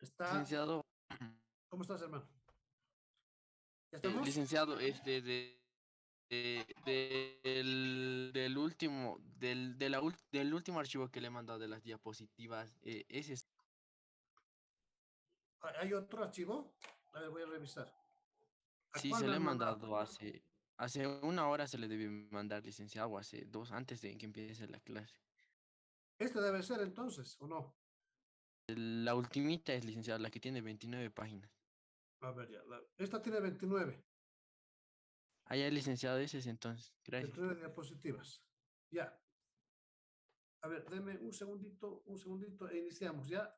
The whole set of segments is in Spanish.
Está, Licenciado, ¿cómo estás, hermano? ¿Ya estamos? licenciado, del último, del último archivo que le he mandado de las diapositivas, ¿Hay otro archivo? A ver, voy a revisar. ¿A sí cuál se me le he han mandado? mandado hace una hora se le debió mandar, licenciado, o hace dos, antes de que empiece la clase. Este debe ser entonces, ¿o no? La ultimita es, licenciado, la que tiene 29 páginas. A ver, ya. Esta tiene 29. Ah, ya, licenciado, ese es entonces. Gracias. 29 diapositivas. Ya. A ver, deme un segundito e iniciamos, ¿ya?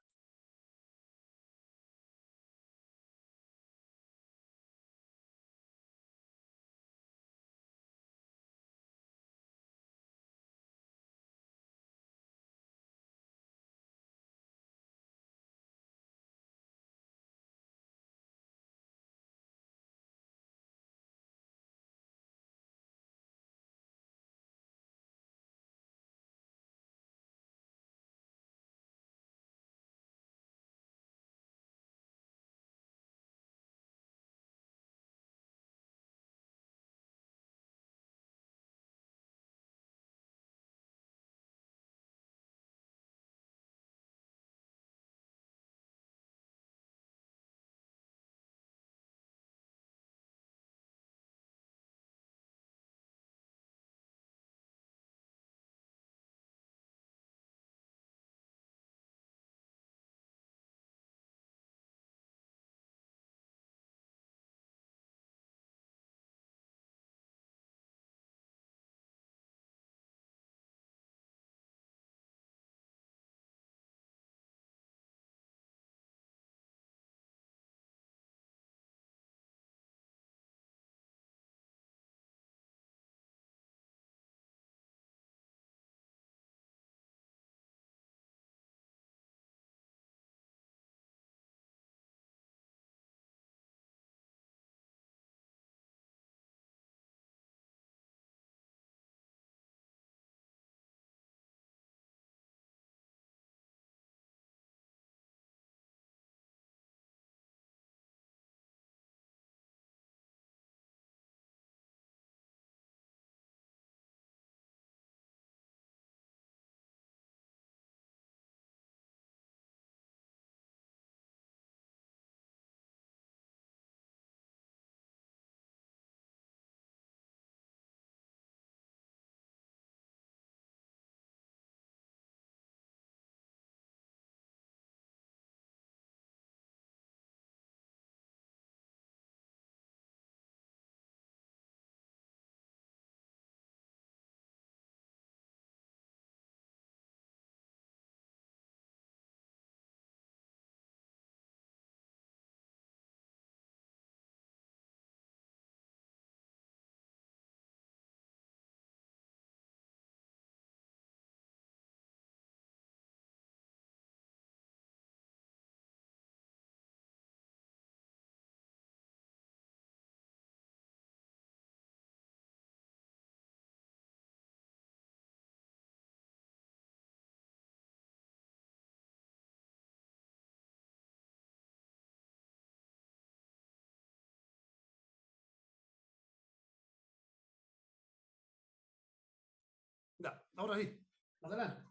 Ya, ahora sí. Adelante.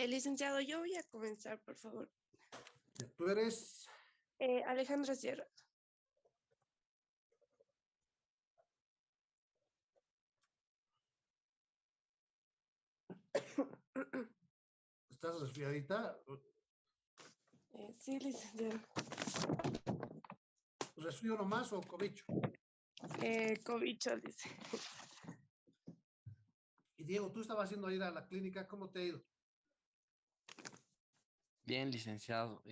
Licenciado, yo voy a comenzar, por favor. Ya, tú eres... Alejandra Sierra. ¿Estás resfriadita? Sí, licenciado. ¿Resfrío nomás o cobicho? Cobicho, dice. Y Diego, tú estabas haciendo ir a la clínica, ¿cómo te ha ido? Bien, licenciado.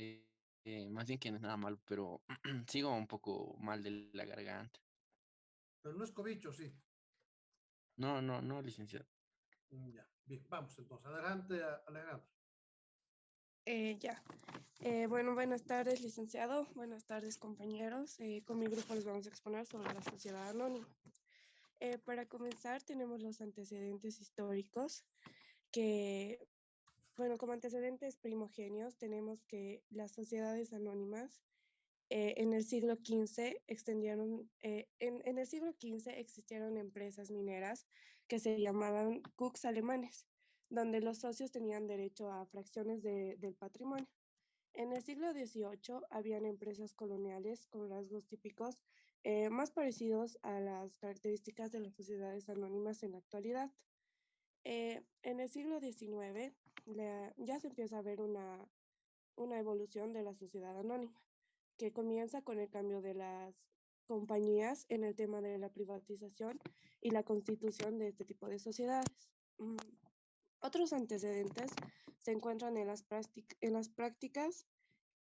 Más bien que no es nada malo, pero sigo un poco mal de la garganta. Pero no es cobicho, sí. No, no, no, licenciado. Ya, bien, vamos entonces. Adelante, Alejandro. Ya. Bueno, buenas tardes, licenciado. Buenas tardes, compañeros. Con mi grupo les vamos a exponer sobre la sociedad anónima. Para comenzar, tenemos los antecedentes históricos que Bueno, como antecedentes primogenios tenemos que las sociedades anónimas en el siglo XV en el siglo XV existieron empresas mineras que se llamaban Cooks alemanes, donde los socios tenían derecho a fracciones del patrimonio. En el siglo XVIII habían empresas coloniales con rasgos típicos más parecidos a las características de las sociedades anónimas en la actualidad. En el siglo XIX ya se empieza a ver una evolución de la sociedad anónima, que comienza con el cambio de las compañías en el tema de la privatización y la constitución de este tipo de sociedades. Otros antecedentes se encuentran en en las prácticas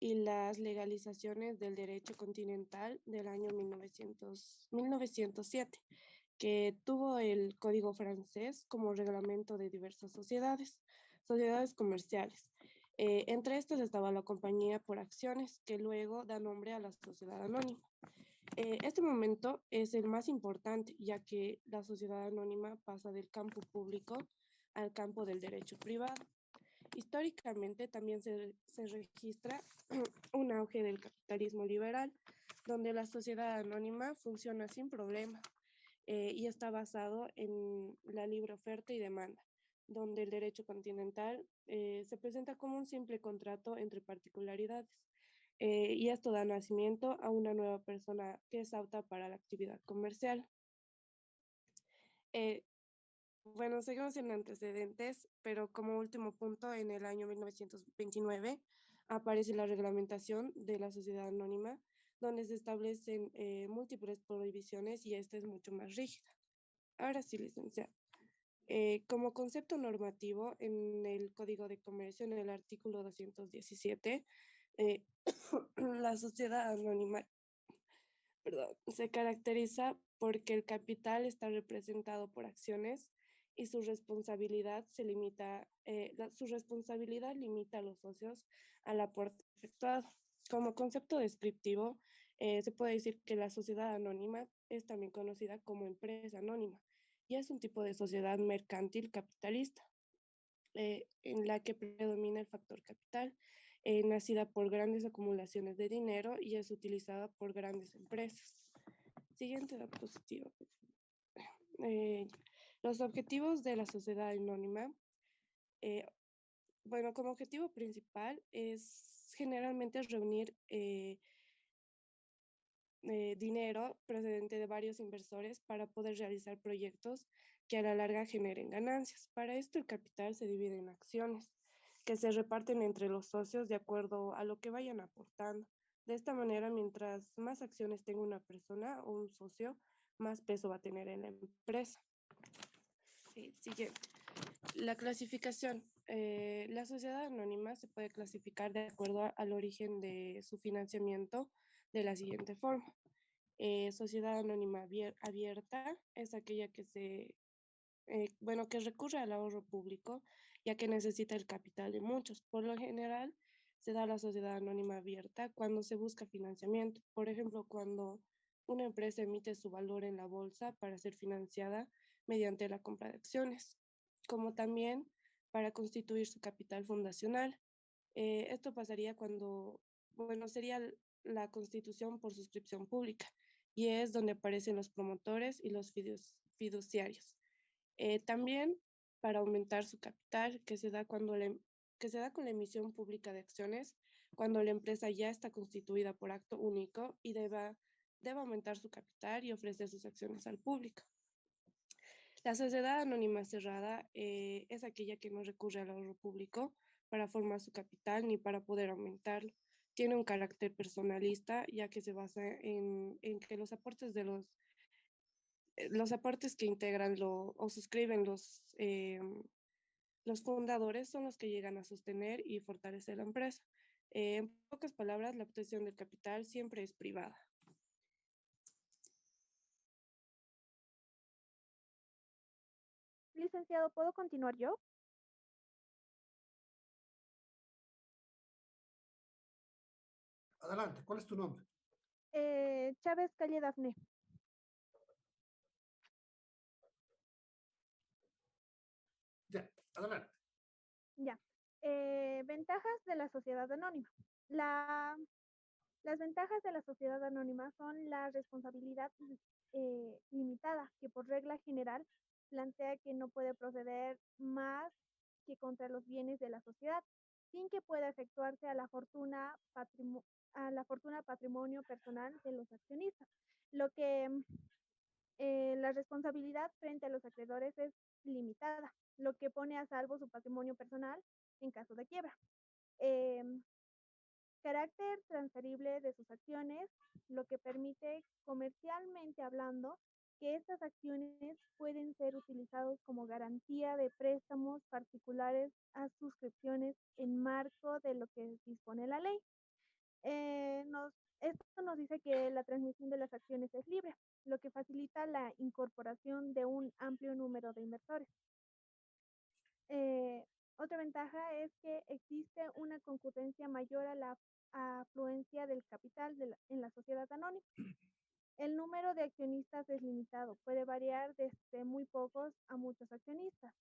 y las legalizaciones del derecho continental del año 1907, que tuvo el Código francés como reglamento de diversas sociedades comerciales. Entre estas estaba la compañía por acciones, que luego da nombre a la sociedad anónima. Este momento es el más importante, ya que la sociedad anónima pasa del campo público al campo del derecho privado. Históricamente también se registra un auge del capitalismo liberal, donde la sociedad anónima funciona sin problema y está basado en la libre oferta y demanda, donde el derecho continental se presenta como un simple contrato entre particularidades. Y esto da nacimiento a una nueva persona que es apta para la actividad comercial. Eh, bueno, seguimos en antecedentes, pero como último punto, en el año 1929 aparece la reglamentación de la sociedad anónima, donde se establecen múltiples prohibiciones y esta es mucho más rígida. Ahora sí, licenciado. Como concepto normativo, en el Código de Comercio, en el artículo 217, eh, la sociedad anónima, perdón, se caracteriza porque el capital está representado por acciones y su responsabilidad su responsabilidad limita a los socios al aporte efectuado. Como concepto descriptivo, se puede decir que la sociedad anónima es también conocida como empresa anónima y es un tipo de sociedad mercantil capitalista en la que predomina el factor capital, nacida por grandes acumulaciones de dinero y es utilizada por grandes empresas. Siguiente diapositiva. Eh, los objetivos de la sociedad anónima. eh, bueno, como objetivo principal es generalmente reunir dinero procedente de varios inversores para poder realizar proyectos que a la larga generen ganancias. Para esto el capital se divide en acciones que se reparten entre los socios de acuerdo a lo que vayan aportando. De esta manera, mientras más acciones tenga una persona o un socio, más peso va a tener en la empresa. Siguiente. La clasificación. La sociedad anónima se puede clasificar de acuerdo al origen de su financiamiento de la siguiente forma. Sociedad anónima abierta es aquella que recurre al ahorro público, ya que necesita el capital de muchos. Por lo general, se da la sociedad anónima abierta cuando se busca financiamiento. Por ejemplo, cuando una empresa emite su valor en la bolsa para ser financiada mediante la compra de acciones, como también para constituir su capital fundacional. Esto pasaría sería la constitución por suscripción pública y es donde aparecen los promotores y los fiduciarios. También para aumentar su capital, que se da con la emisión pública de acciones, cuando la empresa ya está constituida por acto único y debe aumentar su capital y ofrecer sus acciones al público. La sociedad anónima cerrada es aquella que no recurre al ahorro público para formar su capital ni para poder aumentarlo. Tiene un carácter personalista, ya que se basa en que los aportes que integran o suscriben los fundadores son los que llegan a sostener y fortalecer la empresa. En pocas palabras, la obtención del capital siempre es privada. Licenciado, ¿puedo continuar yo? Adelante, ¿cuál es tu nombre? Chávez Calle Dafne. Ya, adelante. Ya. Ventajas de la sociedad anónima. Las ventajas de la sociedad anónima son la responsabilidad limitada, que por regla general plantea que no puede proceder más que contra los bienes de la sociedad, sin que pueda efectuarse a la fortuna patrimonio personal de los accionistas. Lo que la responsabilidad frente a los acreedores es limitada, lo que pone a salvo su patrimonio personal en caso de quiebra. Em, Carácter transferible de sus acciones, lo que permite, comercialmente hablando, que estas acciones pueden ser utilizados como garantía de préstamos particulares a suscripciones en marco de lo que dispone la ley. Esto nos dice que la transmisión de las acciones es libre, lo que facilita la incorporación de un amplio número de inversores. Otra ventaja es que existe una concurrencia mayor a la afluencia del capital en la sociedad anónima. El número de accionistas es limitado, puede variar desde muy pocos a muchos accionistas.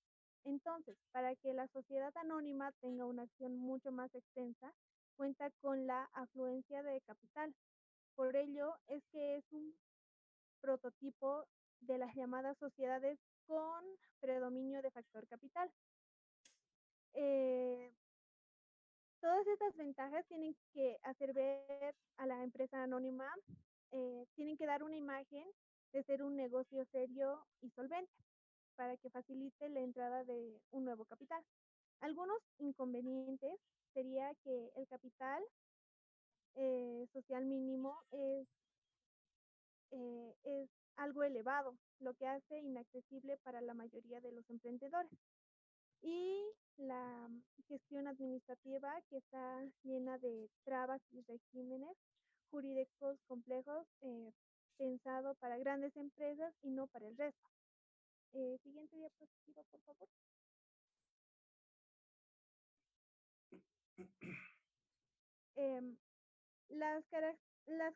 Entonces, para que la sociedad anónima tenga una acción mucho más extensa, cuenta con la afluencia de capital. Por ello es que es un prototipo de las llamadas sociedades con predominio de factor capital. Eh, Todas estas ventajas tienen que hacer ver a la empresa anónima, tienen que dar una imagen de ser un negocio serio y solvente para que facilite la entrada de un nuevo capital. Algunos inconvenientes sería que el capital social mínimo es algo elevado, lo que hace inaccesible para la mayoría de los emprendedores. Y la gestión administrativa, que está llena de trabas y regímenes jurídicos complejos, pensado para grandes empresas y no para el resto. Siguiente diapositiva, por favor. Em, las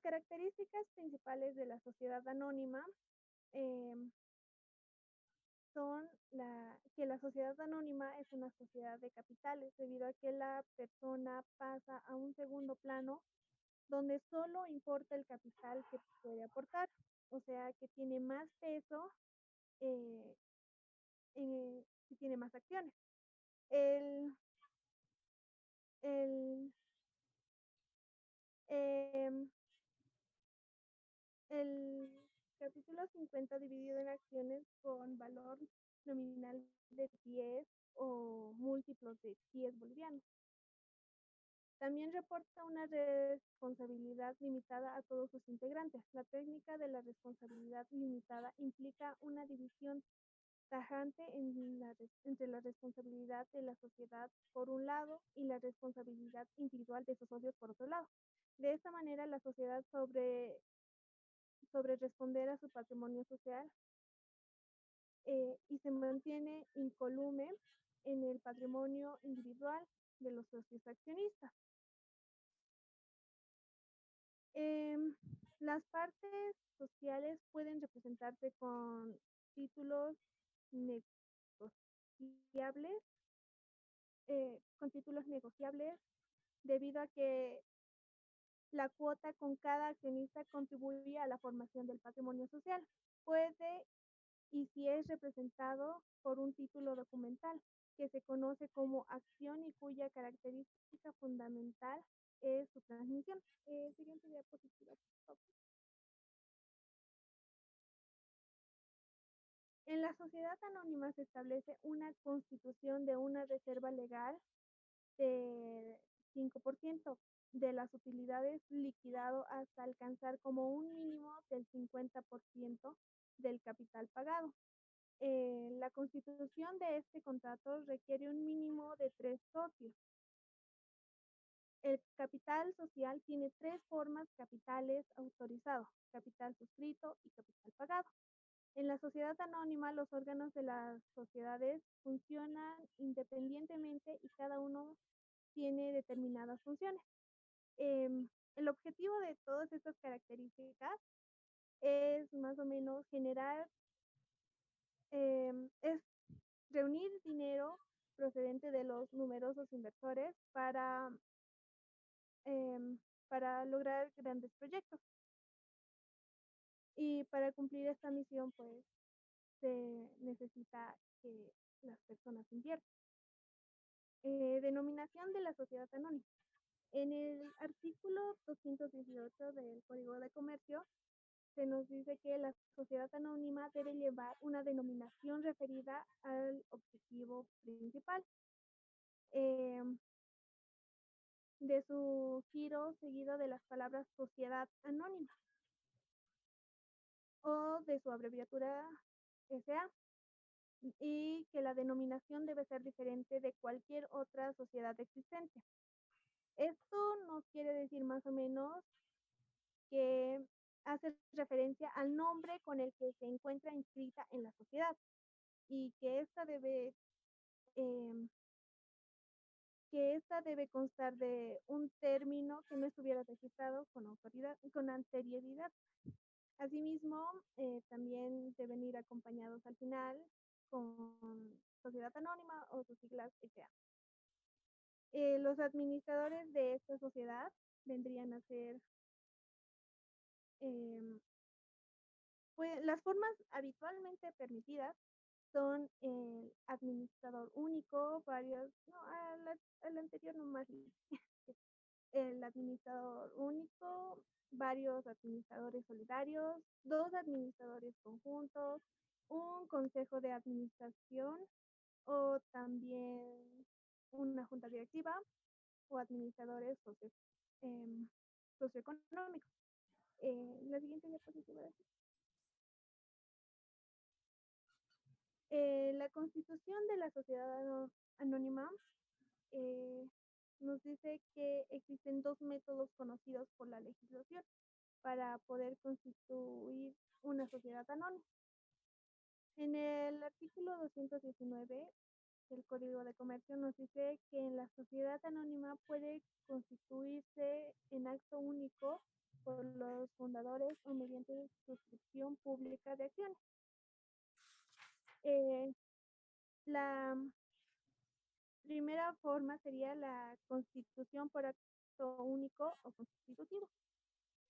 características principales de la sociedad anónima em, son que la sociedad anónima es una sociedad de capitales, debido a que la persona pasa a un segundo plano donde solo importa el capital que puede aportar, o sea, que tiene más peso eh, si tiene más acciones. El, el, em, el capítulo 50 dividido en acciones con valor nominal de 10 o múltiplos de 10 bolivianos. También reporta una responsabilidad limitada a todos sus integrantes. La técnica de la responsabilidad limitada implica una división tajante entre la responsabilidad de la sociedad por un lado y la responsabilidad individual de sus socios por otro lado. De esta manera, la sociedad sobre responder a su patrimonio social y se mantiene incolume en el patrimonio individual de los socios accionistas. Las partes sociales pueden representarse con títulos negociables, debido a que la cuota con cada accionista contribuye a la formación del patrimonio social. Puede y si es representado por un título documental que se conoce como acción y cuya característica fundamental es su transmisión. Siguiente diapositiva, por favor. En la sociedad anónima se establece una constitución de una reserva legal de 5% de las utilidades liquidado hasta alcanzar como un mínimo del 50% del capital pagado. La constitución de este contrato requiere un mínimo de 3 socios. El capital social tiene 3 formas: capitales autorizados, capital suscrito y capital pagado. En la sociedad anónima, los órganos de las sociedades funcionan independientemente y cada uno tiene determinadas funciones. El objetivo de todas estas características es más o menos es reunir dinero procedente de los numerosos inversores em, para lograr grandes proyectos. Y para cumplir esta misión, pues se necesita que las personas inviertan. Denominación de la sociedad anónima. En el artículo 218 del Código de Comercio se nos dice que la sociedad anónima debe llevar una denominación referida al objetivo principal em, de su giro seguido de las palabras sociedad anónima o de su abreviatura SA, y que la denominación debe ser diferente de cualquier otra sociedad existente. Esto nos quiere decir más o menos que hace referencia al nombre con el que se encuentra inscrita en la sociedad y em, que esta debe constar de un término que no estuviera registrado con anterioridad. Asimismo, también deben ir acompañados al final con sociedad anónima o sus siglas SA. Los administradores de esta sociedad vendrían a ser, em, pues las formas habitualmente permitidas son el administrador único, varios, no, al anterior nomás, el administrador único, varios administradores solidarios, dos administradores conjuntos, un consejo de administración o también una junta directiva o administradores em, socioeconómicos. La siguiente diapositiva. La constitución de la sociedad anónima eh, nos dice que existen dos métodos conocidos por la legislación para poder constituir una sociedad anónima. En el artículo 219 del Código de Comercio nos dice que la sociedad anónima puede constituirse en acto único por los fundadores o mediante suscripción pública de acciones. La primera forma sería la constitución por acto único o constitutivo,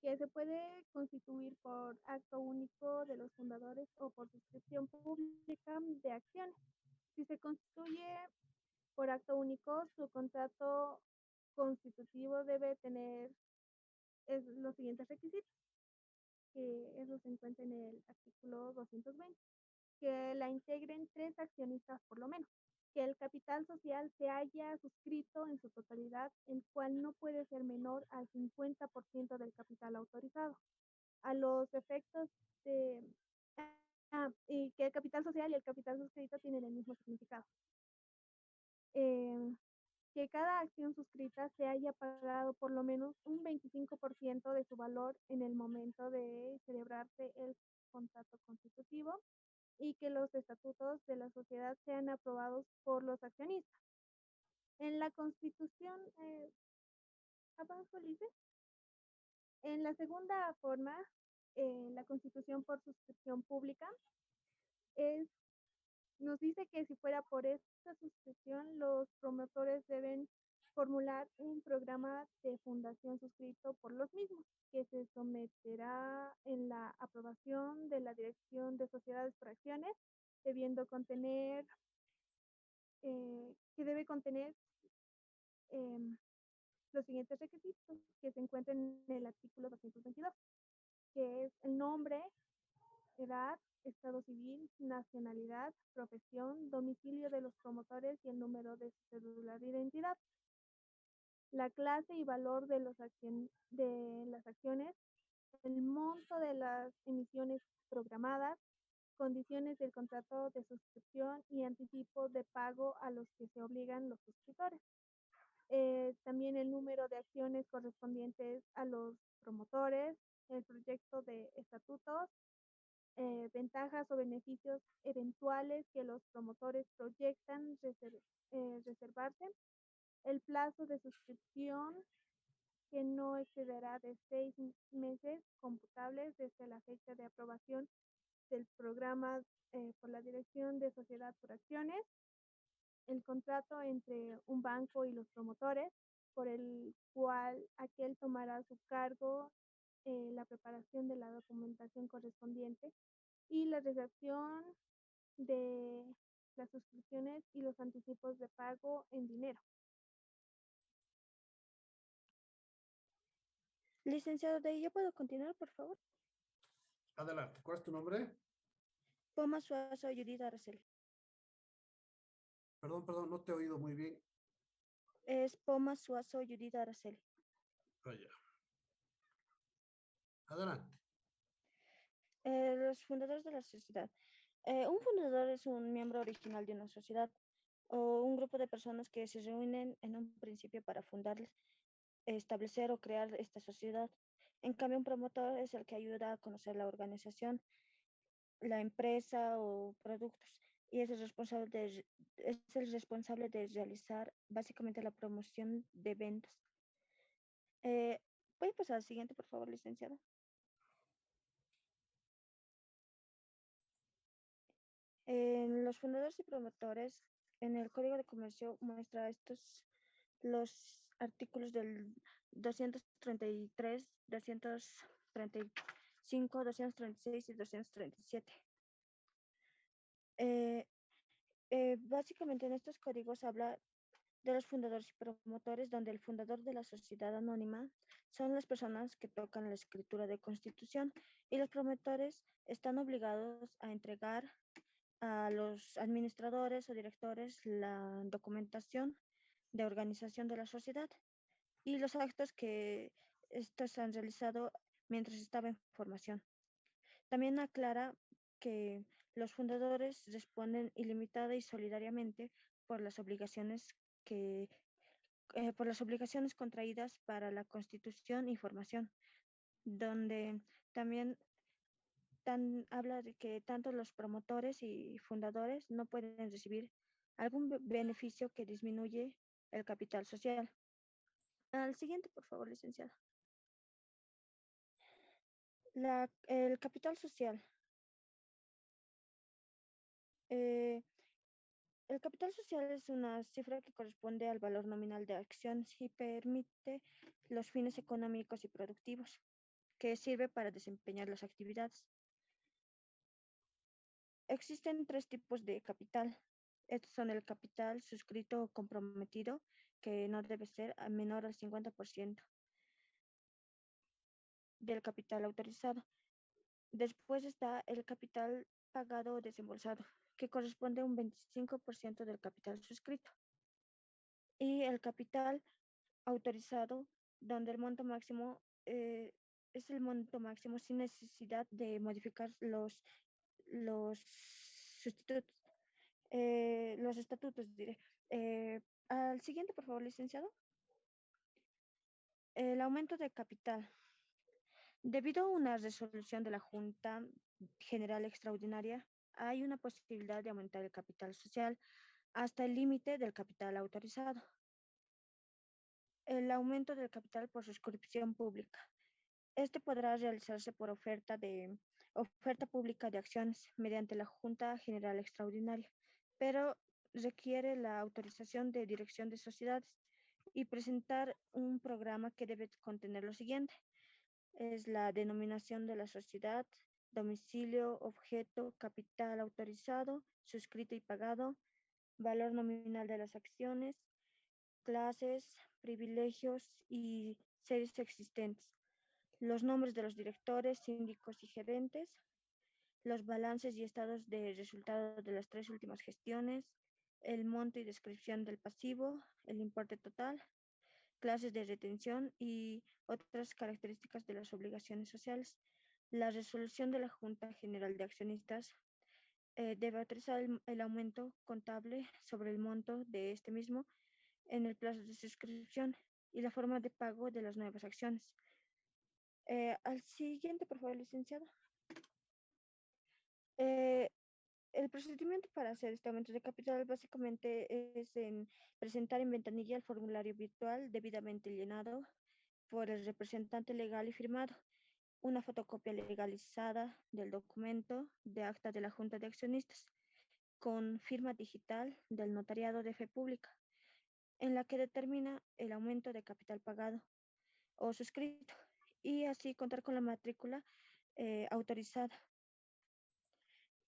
que se puede constituir por acto único de los fundadores o por suscripción pública de acciones. Si se constituye por acto único, su contrato constitutivo debe tener los siguientes requisitos, que eso se encuentra en el artículo 220, que la integren 3 accionistas por lo menos, que el capital social se haya suscrito en su totalidad, el cual no puede ser menor al 50% del capital autorizado. A los efectos de... y que el capital social y el capital suscrito tienen el mismo significado. Que cada acción suscrita se haya pagado por lo menos un 25% de su valor en el momento de celebrarse el contrato constitutivo y que los estatutos de la sociedad sean aprobados por los accionistas. En la Constitución, abajo dice, en la segunda forma, la Constitución por suscripción pública, nos dice que si fuera por esta suscripción, los promotores deben formular un programa de fundación suscrito por los mismos, que se someterá en la aprobación de la Dirección de Sociedades por Acciones, debiendo contener, que debe contener los siguientes requisitos que se encuentran en el artículo 222, que es el nombre, edad, estado civil, nacionalidad, profesión, domicilio de los promotores y el número de su cédula de identidad. La clase y valor de las acciones, el monto de las emisiones programadas, condiciones del contrato de suscripción y anticipo de pago a los que se obligan los suscriptores. También el número de acciones correspondientes a los promotores, el proyecto de estatutos, ventajas o beneficios eventuales que los promotores proyectan reservarse, el plazo de suscripción que no excederá de 6 meses computables desde la fecha de aprobación del programa por la Dirección de Sociedad por Acciones, el contrato entre un banco y los promotores, por el cual aquel tomará a su cargo la preparación de la documentación correspondiente y la redacción de las suscripciones y los anticipos de pago en dinero. Licenciado, ¿de ahí yo puedo continuar, por favor? Adelante. ¿Cuál es tu nombre? Poma Suazo Judith Araceli. Perdón, no te he oído muy bien. Es Poma Suazo Judith Araceli. Vaya. Adelante. Los fundadores de la sociedad. Un fundador es un miembro original de una sociedad o un grupo de personas que se reúnen en un principio para fundar, establecer o crear esta sociedad. En cambio, un promotor es el que ayuda a conocer la organización, la empresa o productos y es el responsable de realizar básicamente la promoción de ventas. Eh, ¿Puede pasar al siguiente, por favor, licenciado? En los fundadores y promotores, en el Código de Comercio muestra los artículos del 233, 235, 236 y 237. Eh, Básicamente en estos códigos habla de los fundadores y promotores, donde el fundador de la sociedad anónima son las personas que tocan la escritura de constitución y los promotores están obligados a entregar a los administradores o directores la documentación de organización de la sociedad y los actos que estos han realizado mientras estaba en formación. También aclara que los fundadores responden ilimitada y solidariamente por las obligaciones por las obligaciones contraídas para la constitución y formación, donde también habla de que tanto los promotores y fundadores no pueden recibir algún beneficio que disminuye el capital social. Al siguiente, por favor, licenciado. El capital social. Eh, el capital social es una cifra que corresponde al valor nominal de acciones y permite los fines económicos y productivos que sirve para desempeñar las actividades. Existen tres tipos de capital. Estos son el capital suscrito o comprometido, que no debe ser menor al 50% del capital autorizado. Después está el capital pagado o desembolsado, que corresponde a un 25% del capital suscrito. Y el capital autorizado, donde el monto máximo es el monto máximo sin necesidad de modificar los sustitutos, los estatutos, diré. Al siguiente, por favor, licenciado. El aumento de capital. Debido a una resolución de la Junta General Extraordinaria, hay una posibilidad de aumentar el capital social hasta el límite del capital autorizado. El aumento del capital por suscripción pública. Este podrá realizarse por oferta pública de acciones mediante la Junta General Extraordinaria, pero requiere la autorización de dirección de sociedades y presentar un programa que debe contener lo siguiente. Es la denominación de la sociedad, domicilio, objeto, capital autorizado, suscrito y pagado, valor nominal de las acciones, clases, privilegios y series existentes, los nombres de los directores, síndicos y gerentes, los balances y estados de resultado de las 3 últimas gestiones, el monto y descripción del pasivo, el importe total, clases de retención y otras características de las obligaciones sociales. La resolución de la Junta General de Accionistas debe autorizar el aumento contable sobre el monto de este mismo en el plazo de suscripción y la forma de pago de las nuevas acciones. Al siguiente, por favor, licenciado. Eh, el procedimiento para hacer este aumento de capital básicamente es en presentar en ventanilla el formulario virtual debidamente llenado por el representante legal y firmado, una fotocopia legalizada del documento de acta de la Junta de Accionistas con firma digital del notariado de fe pública, en la que determina el aumento de capital pagado o suscrito y así contar con la matrícula autorizada.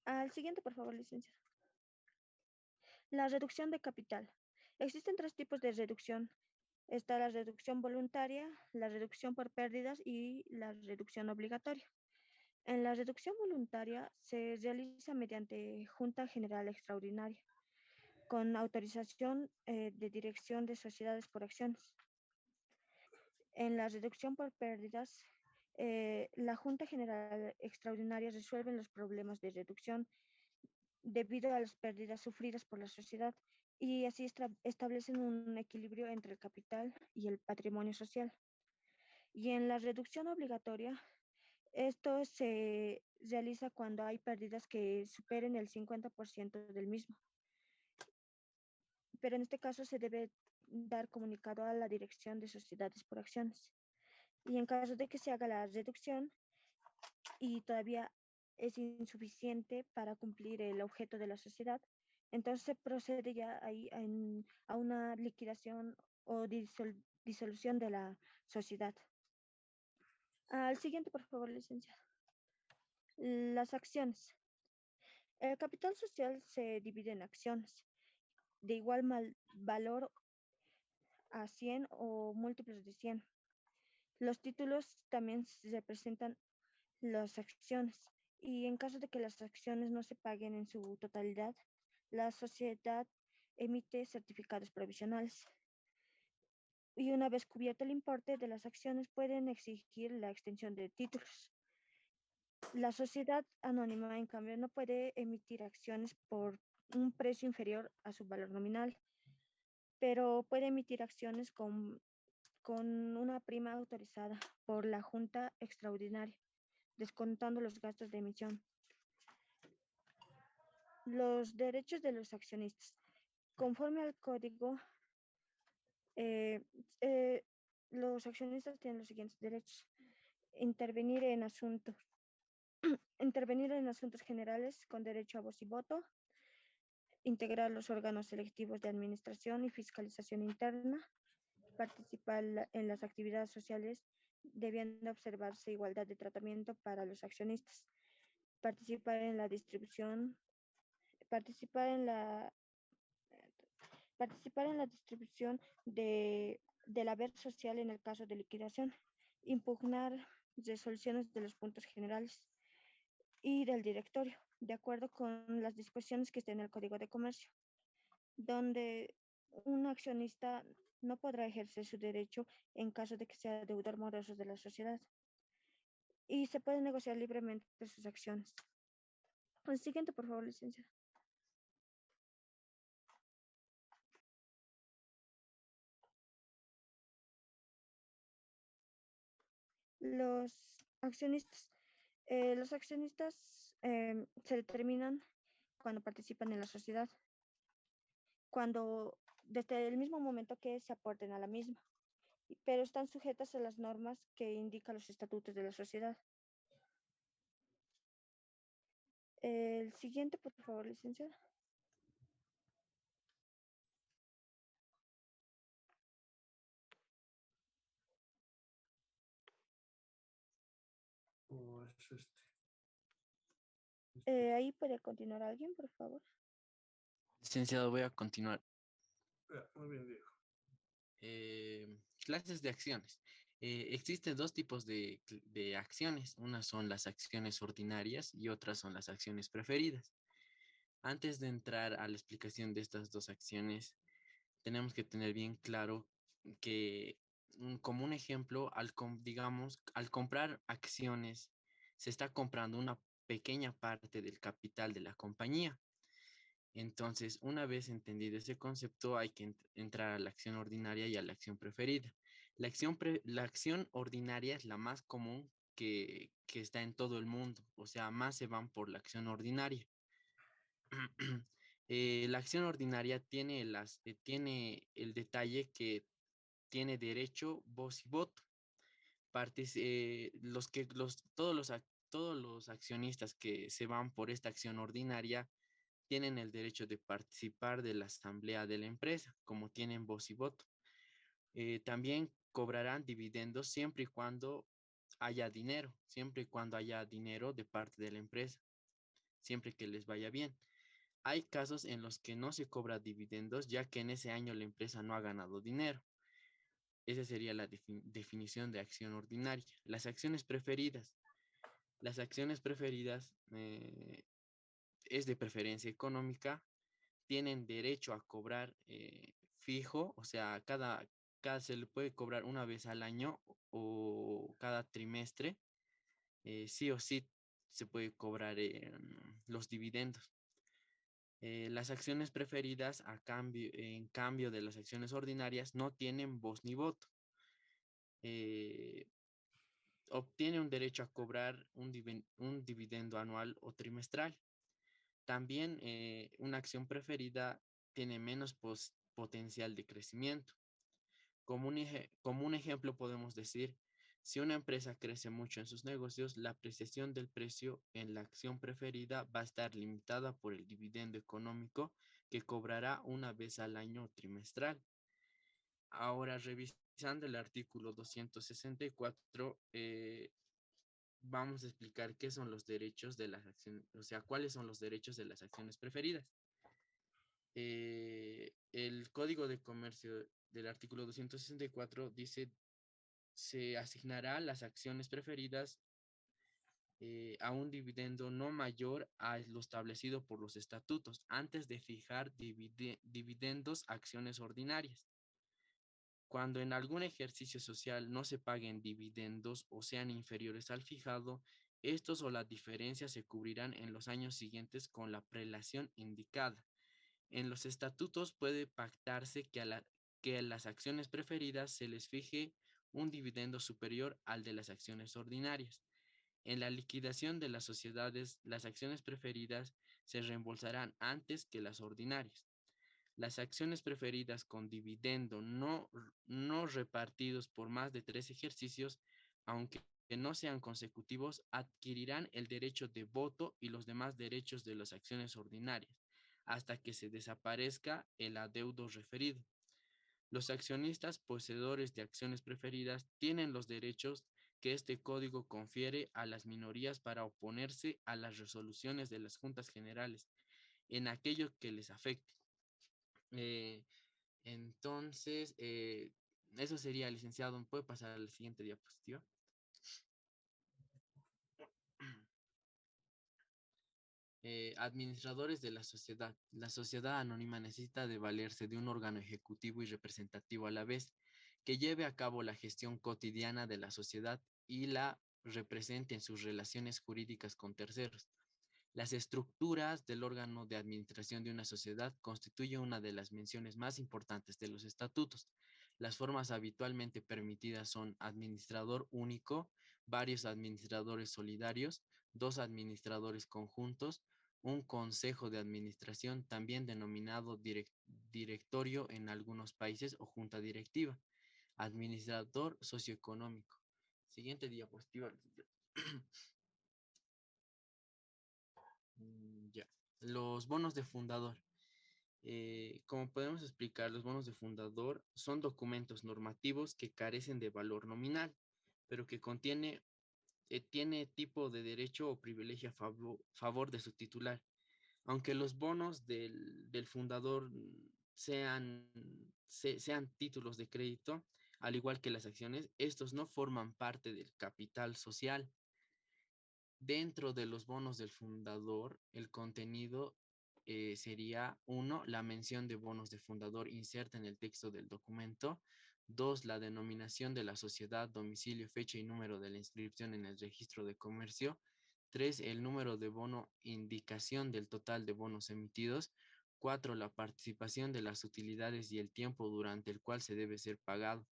Al siguiente, por favor, licenciado. La reducción de capital. Existen tres tipos de reducción. Está la reducción voluntaria, la reducción por pérdidas y la reducción obligatoria. En la reducción voluntaria se realiza mediante Junta General Extraordinaria, con autorización de dirección de sociedades por acciones. En la reducción por pérdidas, la Junta General Extraordinaria resuelve los problemas de reducción debido a las pérdidas sufridas por la sociedad y así establecen un equilibrio entre el capital y el patrimonio social. Y en la reducción obligatoria, esto se realiza cuando hay pérdidas que superen el 50% del mismo. Pero en este caso se debe dar comunicado a la Dirección de Sociedades por Acciones. Y en caso de que se haga la reducción y todavía es insuficiente para cumplir el objeto de la sociedad, entonces se procede ya ahí a una liquidación o disolución de la sociedad. Al siguiente, por favor, licenciado. Las acciones. El capital social se divide en acciones de igual valor a 100 o múltiplos de 100. Los títulos también representan las acciones y en caso de que las acciones no se paguen en su totalidad, la sociedad emite certificados provisionales. Y una vez cubierto el importe de las acciones, pueden exigir la extensión de títulos. La sociedad anónima, en cambio, no puede emitir acciones por un precio inferior a su valor nominal, pero puede emitir acciones con una prima autorizada por la Junta Extraordinaria, descontando los gastos de emisión. Los derechos de los accionistas. Conforme al código, los accionistas tienen los siguientes derechos. Intervenir en asuntos generales con derecho a voz y voto, integrar los órganos selectivos de administración y fiscalización interna, participar en las actividades sociales, debiendo observarse igualdad de tratamiento para los accionistas, participar en la distribución, participar en la distribución del haber social en el caso de liquidación, impugnar resoluciones de los puntos generales y del directorio, de acuerdo con las disposiciones que estén en el Código de Comercio, donde un accionista no podrá ejercer su derecho en caso de que sea deudor moroso de la sociedad y se puede negociar libremente sus acciones. El siguiente, por favor, licenciado. Los accionistas. Los accionistas se determinan cuando participan en la sociedad, desde el mismo momento que se aporten a la misma, pero están sujetas a las normas que indican los estatutos de la sociedad. El siguiente, por favor, licenciada. ¿O es este? Ahí puede continuar alguien, por favor. Licenciado, voy a continuar. Muy bien, Diego. Clases de acciones. Existen dos tipos de acciones. Unas son las acciones ordinarias y otras son las acciones preferidas. Antes de entrar a la explicación de estas dos acciones, tenemos que tener bien claro que, como un ejemplo, digamos, al comprar acciones, se está comprando una pequeña parte del capital de la compañía. Entonces, una vez entendido ese concepto, hay que entrar a la acción ordinaria y a la acción preferida. La acción ordinaria es la más común que está en todo el mundo, o sea, más se van por la acción ordinaria. La acción ordinaria tiene el detalle que tiene derecho, voz y voto. Todos los accionistas que se van por esta acción ordinaria tienen el derecho de participar de la asamblea de la empresa, como tienen voz y voto. También cobrarán dividendos siempre y cuando haya dinero, siempre y cuando haya dinero de parte de la empresa, siempre que les vaya bien. Hay casos en los que no se cobra dividendos, ya que en ese año la empresa no ha ganado dinero. Esa sería la definición de acción ordinaria. Las acciones preferidas. Las acciones preferidas es de preferencia económica, tienen derecho a cobrar fijo, o sea, cada se le puede cobrar una vez al año o cada trimestre, sí o sí se puede cobrar los dividendos. Las acciones preferidas en cambio de las acciones ordinarias no tienen voz ni voto. Eh, Obtiene un derecho a cobrar un dividendo anual o trimestral. También una acción preferida tiene menos potencial de crecimiento. Como un ejemplo podemos decir, si una empresa crece mucho en sus negocios, la apreciación del precio en la acción preferida va a estar limitada por el dividendo económico que cobrará una vez al año trimestral. Ahora, revisando el artículo 264, vamos a explicar qué son los derechos de las acciones, o sea, cuáles son los derechos de las acciones preferidas. El Código de Comercio del artículo 264 dice, se asignará las acciones preferidas a un dividendo no mayor a lo establecido por los estatutos antes de fijar dividendos a acciones ordinarias. Cuando en algún ejercicio social no se paguen dividendos o sean inferiores al fijado, estos o la diferencia se cubrirán en los años siguientes con la prelación indicada. En los estatutos puede pactarse que a las acciones preferidas se les fije un dividendo superior al de las acciones ordinarias. En la liquidación de las sociedades, las acciones preferidas se reembolsarán antes que las ordinarias. Las acciones preferidas con dividendo no repartidos por más de 3 ejercicios, aunque no sean consecutivos, adquirirán el derecho de voto y los demás derechos de las acciones ordinarias, hasta que se desaparezca el adeudo referido. Los accionistas poseedores de acciones preferidas tienen los derechos que este código confiere a las minorías para oponerse a las resoluciones de las juntas generales en aquello que les afecte. Eh, entonces, eso sería, licenciado. ¿Puede pasar a la siguiente diapositiva? Administradores de la sociedad. La sociedad anónima necesita de valerse de un órgano ejecutivo y representativo a la vez, que lleve a cabo la gestión cotidiana de la sociedad y la represente en sus relaciones jurídicas con terceros. Las estructuras del órgano de administración de una sociedad constituyen una de las menciones más importantes de los estatutos. Las formas habitualmente permitidas son administrador único, varios administradores solidarios, dos administradores conjuntos, un consejo de administración, también denominado directorio en algunos países o junta directiva, administrador socioeconómico. Siguiente diapositiva. Ya. Los bonos de fundador. Como podemos explicar, los bonos de fundador son documentos normativos que carecen de valor nominal, pero que tiene tipo de derecho o privilegio a favor de su titular. Aunque los bonos del fundador sean títulos de crédito, al igual que las acciones, estos no forman parte del capital social. Dentro de los bonos del fundador, el contenido sería: 1, la mención de bonos de fundador inserta en el texto del documento; 2, la denominación de la sociedad, domicilio, fecha y número de la inscripción en el registro de comercio; 3, el número de bono, indicación del total de bonos emitidos; 4, la participación de las utilidades y el tiempo durante el cual se debe ser pagado;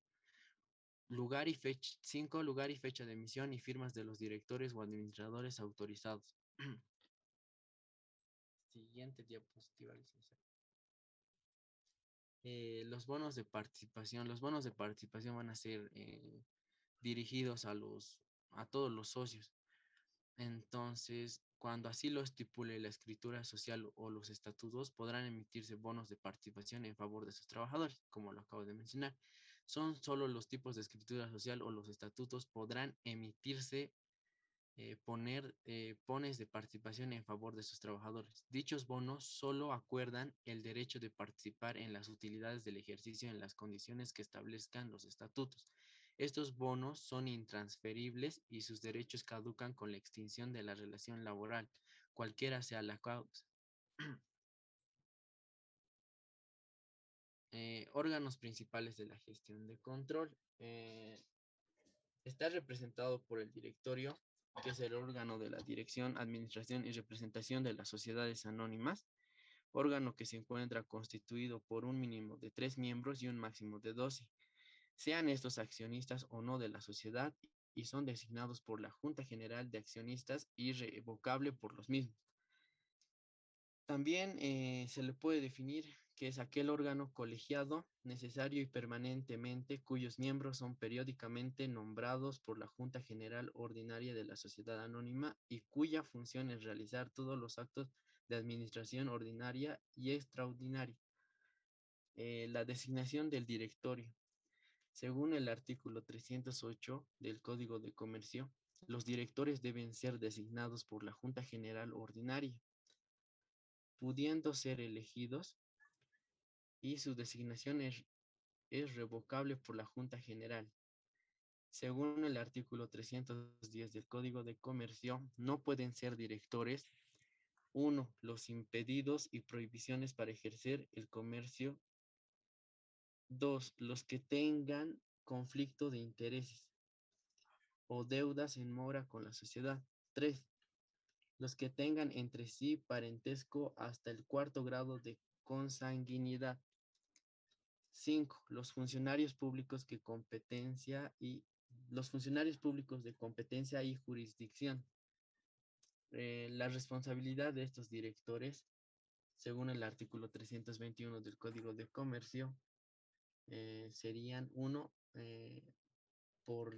5, lugar y fecha de emisión y firmas de los directores o administradores autorizados. Siguiente diapositiva, licenciado. Los bonos de participación. Los bonos de participación van a ser dirigidos a todos los socios. Entonces, Cuando así lo estipule la escritura social o los estatutos, podrán emitirse bonos de participación en favor de sus trabajadores, como lo acabo de mencionar. Son solo los tipos de escritura social o los estatutos podrán emitirse pones de participación en favor de sus trabajadores. Dichos bonos solo acuerdan el derecho de participar en las utilidades del ejercicio en las condiciones que establezcan los estatutos. Estos bonos son intransferibles y sus derechos caducan con la extinción de la relación laboral, cualquiera sea la causa. Órganos principales de la gestión de control. Está representado por el directorio, que es el órgano de la dirección, administración y representación de las sociedades anónimas, órgano que se encuentra constituido por un mínimo de 3 miembros y un máximo de 12, sean estos accionistas o no de la sociedad, y son designados por la Junta General de Accionistas y revocable por los mismos. También se le puede definir que es aquel órgano colegiado necesario y permanentemente cuyos miembros son periódicamente nombrados por la Junta General Ordinaria de la Sociedad Anónima y cuya función es realizar todos los actos de administración ordinaria y extraordinaria. La designación del directorio. Según el artículo 308 del Código de Comercio, los directores deben ser designados por la Junta General Ordinaria, pudiendo ser elegidos, y su designación es revocable por la Junta General. Según el artículo 310 del Código de Comercio, no pueden ser directores: 1. Los impedidos y prohibiciones para ejercer el comercio. 2. Los que tengan conflicto de intereses o deudas en mora con la sociedad. 3. Los que tengan entre sí parentesco hasta el 4º grado de consanguinidad. 5. Los funcionarios públicos de competencia y jurisdicción. La responsabilidad de estos directores, según el artículo 321 del Código de Comercio, serían: 1. Por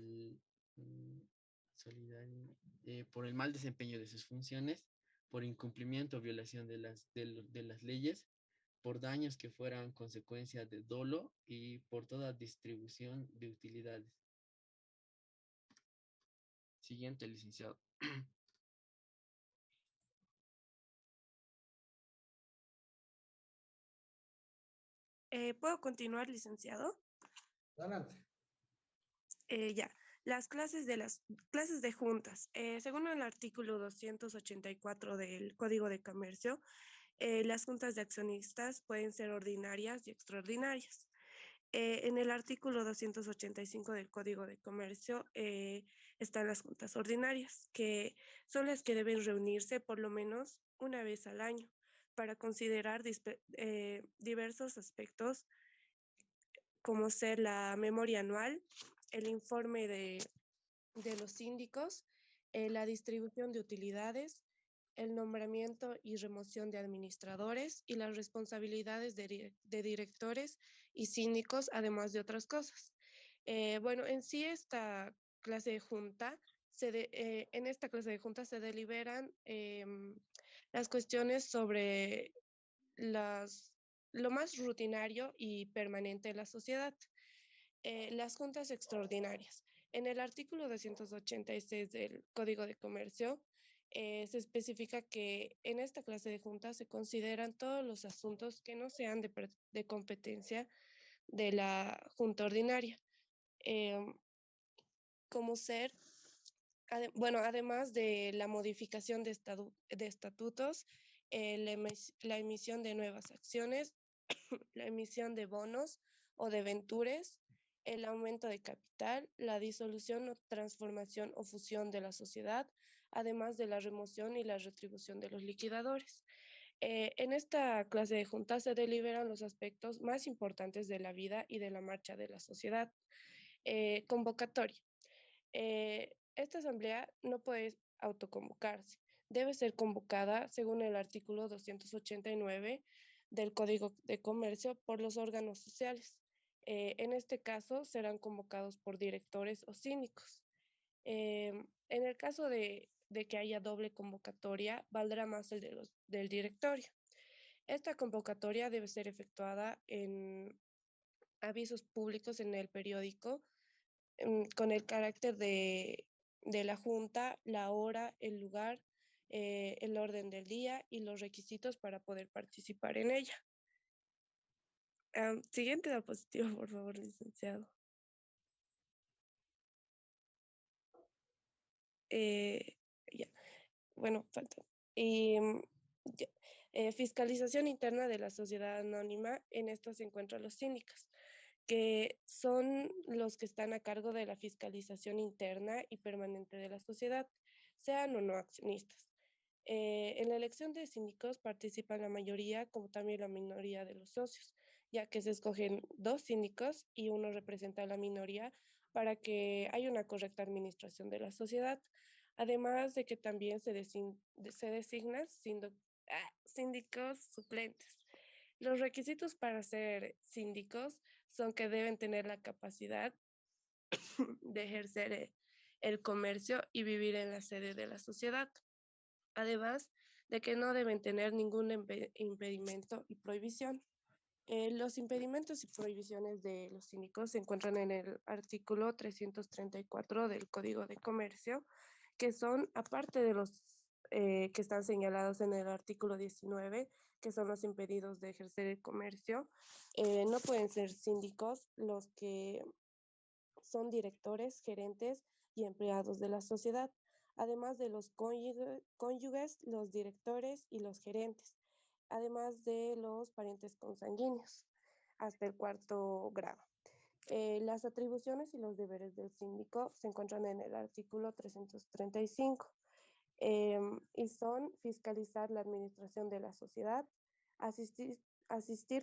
por el mal desempeño de sus funciones, por incumplimiento o violación de las leyes, por daños que fueran consecuencia de dolo y por toda distribución de utilidades. Siguiente, licenciado. ¿Puedo continuar, licenciado? Adelante. Ya, las clases de juntas. Según el artículo 284 del Código de Comercio, las juntas de accionistas pueden ser ordinarias y extraordinarias. En el artículo 285 del Código de Comercio están las juntas ordinarias, que son las que deben reunirse por lo menos una vez al año para considerar diversos aspectos, como ser la memoria anual, el informe de los síndicos, la distribución de utilidades, el nombramiento y remoción de administradores y las responsabilidades de directores y síndicos, además de otras cosas. Bueno, en sí esta clase de junta, en esta clase de junta se deliberan las cuestiones sobre lo más rutinario y permanente de la sociedad. Las juntas extraordinarias. En el artículo 286 del Código de Comercio se especifica que en esta clase de juntas se consideran todos los asuntos que no sean de competencia de la junta ordinaria, em, como ser, bueno, además de la modificación de estatutos, la emisión de nuevas acciones, la emisión de bonos o de ventures, el aumento de capital, la disolución o transformación o fusión de la sociedad, además de la remoción y la retribución de los liquidadores. En esta clase de juntas se deliberan los aspectos más importantes de la vida y de la marcha de la sociedad. Convocatoria. Esta asamblea no puede autoconvocarse, debe ser convocada según el artículo 289 del Código de Comercio por los órganos sociales. En este caso serán convocados por directores o síndicos. En el caso de de que haya doble convocatoria, valdrá más el del directorio. Esta convocatoria debe ser efectuada en avisos públicos en el periódico con el carácter de la junta, la hora, el lugar, el orden del día y los requisitos para poder participar en ella. Siguiente diapositiva, por favor, licenciado. Ya, bueno, falta. Y, ya. Fiscalización interna de la sociedad anónima. En esto se encuentran los síndicos, que son los que están a cargo de la fiscalización interna y permanente de la sociedad, sean o no accionistas. En la elección de síndicos participan la mayoría como también la minoría de los socios, ya que se escogen 2 síndicos y uno representa a la minoría para que haya una correcta administración de la sociedad. Además de que también se designan síndicos suplentes. Los requisitos para ser síndicos son que deben tener la capacidad de ejercer el comercio y vivir en la sede de la sociedad. Además de que no deben tener ningún impedimento y prohibición. Los impedimentos y prohibiciones de los síndicos se encuentran en el artículo 334 del Código de Comercio, que son, aparte de los que están señalados en el artículo 19, que son los impedidos de ejercer el comercio, no pueden ser síndicos los que son directores, gerentes y empleados de la sociedad, además de los cónyuges, los directores y los gerentes, además de los parientes consanguíneos, hasta el 4º grado. Las atribuciones y los deberes del síndico se encuentran en el artículo 335 y son fiscalizar la administración de la sociedad, asistir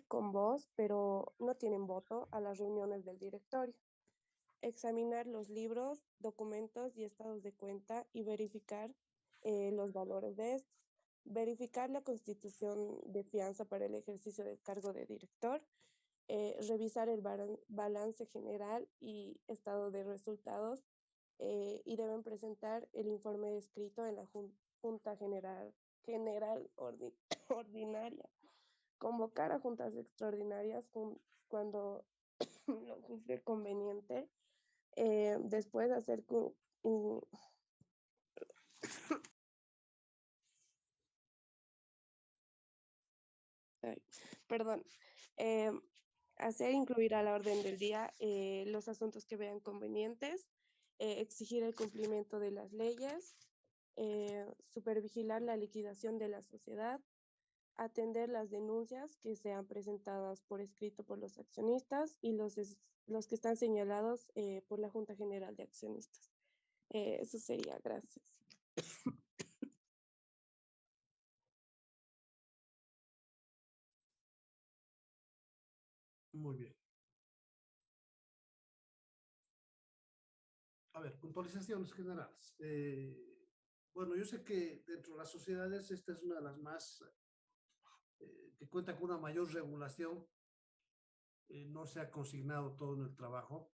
con voz, pero no tienen voto a las reuniones del directorio, examinar los libros, documentos y estados de cuenta y verificar los valores de estos, verificar la constitución de fianza para el ejercicio del cargo de director, revisar el balance general y estado de resultados y deben presentar el informe escrito en la Junta General Ordinaria. Convocar a juntas extraordinarias cuando lo juzgue conveniente. Después hacer perdón, hacer incluir a la orden del día los asuntos que vean convenientes, exigir el cumplimiento de las leyes, supervigilar la liquidación de la sociedad, atender las denuncias que sean presentadas por escrito por los accionistas y los que están señalados por la Junta General de Accionistas. Eso sería, gracias. Muy bien. A ver, puntualizaciones generales. Bueno, yo sé que dentro de las sociedades esta es una de las más que cuenta con una mayor regulación. No se ha consignado todo en el trabajo,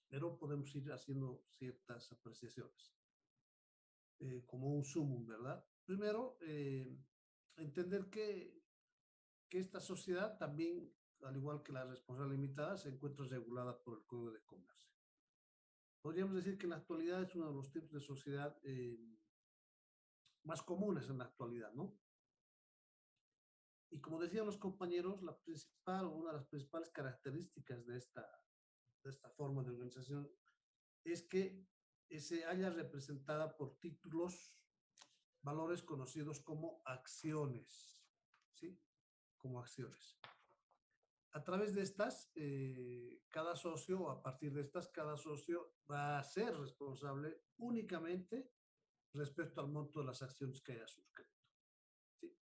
pero podemos ir haciendo ciertas apreciaciones. Como un sumum, ¿verdad? Primero, entender que esta sociedad también, al igual que la responsabilidad limitada, se encuentra regulada por el Código de Comercio. Podríamos decir que en la actualidad es uno de los tipos de sociedad más comunes en la actualidad, ¿no? Y como decían los compañeros, la principal o una de las principales características de esta forma de organización es que se haya representada por títulos, valores conocidos como acciones, ¿sí? Como acciones. A través de estas, cada socio, o a partir de estas, cada socio va a ser responsable únicamente respecto al monto de las acciones que haya suscrito. ¿Sí?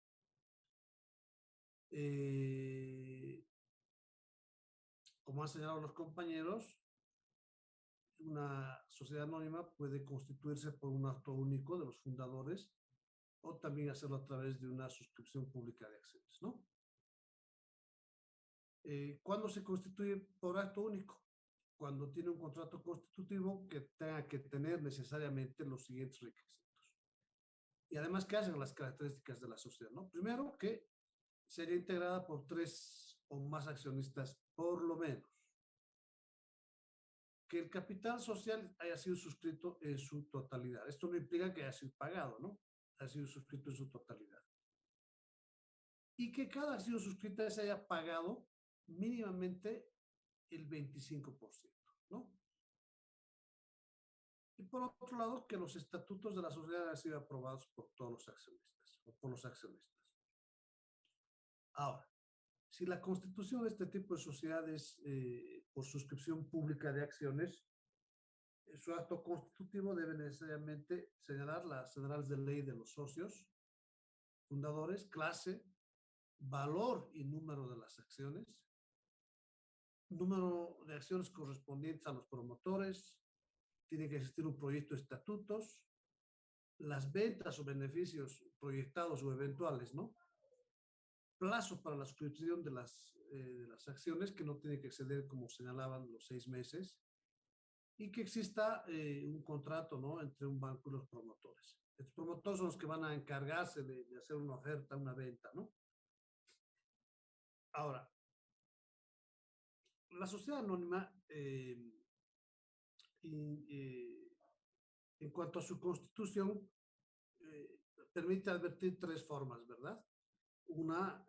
Como han señalado los compañeros, una sociedad anónima puede constituirse por un acto único de los fundadores o también hacerlo a través de una suscripción pública de acciones, ¿no? ¿Cuándo se constituye por acto único? Cuando tiene un contrato constitutivo que tenga que tener necesariamente los siguientes requisitos. Y además, ¿qué hacen las características de la sociedad? ¿No? Primero, que sería integrada por 3 o más accionistas, por lo menos. Que el capital social haya sido suscrito en su totalidad. Esto no implica que haya sido pagado, ¿no? Ha sido suscrito en su totalidad. Y que cada acción suscrita se haya pagado mínimamente el 25%, ¿no? Y por otro lado, que los estatutos de la sociedad han sido aprobados por todos los accionistas, o por los accionistas. Ahora, si la constitución de este tipo de sociedades por suscripción pública de acciones, su acto constitutivo debe necesariamente señalar las señales de ley de los socios, fundadores, clase, valor y número de las acciones, número de acciones correspondientes a los promotores, tiene que existir un proyecto de estatutos, las ventas o beneficios proyectados o eventuales, ¿no? Plazo para la suscripción de las acciones, que no tiene que exceder, como señalaban, los 6 meses, y que exista un contrato, ¿no?, entre un banco y los promotores. Los promotores son los que van a encargarse de hacer una oferta, una venta, ¿no? Ahora, la sociedad anónima, en cuanto a su constitución, permite advertir 3 formas, ¿verdad? Una,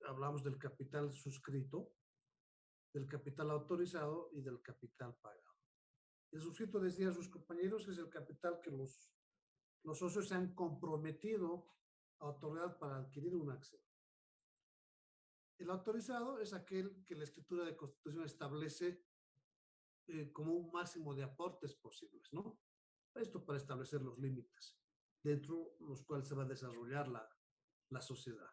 hablamos del capital suscrito, del capital autorizado y del capital pagado. El suscrito, decían sus compañeros, es el capital que los socios se han comprometido a otorgar para adquirir una acción. El autorizado es aquel que la escritura de constitución establece como un máximo de aportes posibles, ¿no? Esto para establecer los límites dentro de los cuales se va a desarrollar la sociedad.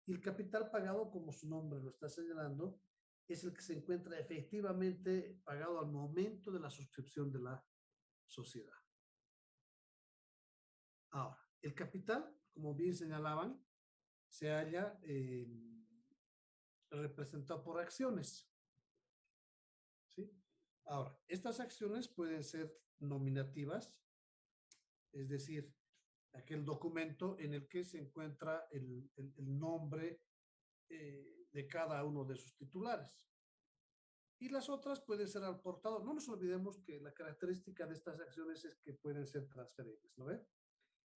Y el capital pagado, como su nombre lo está señalando, es el que se encuentra efectivamente pagado al momento de la suscripción de la sociedad. Ahora, el capital, como bien señalaban, se halla representado por acciones, ¿sí? Ahora, estas acciones pueden ser nominativas, es decir, aquel documento en el que se encuentra el nombre de cada uno de sus titulares. Y las otras pueden ser al portador. No nos olvidemos que la característica de estas acciones es que pueden ser transferibles, ¿no ve?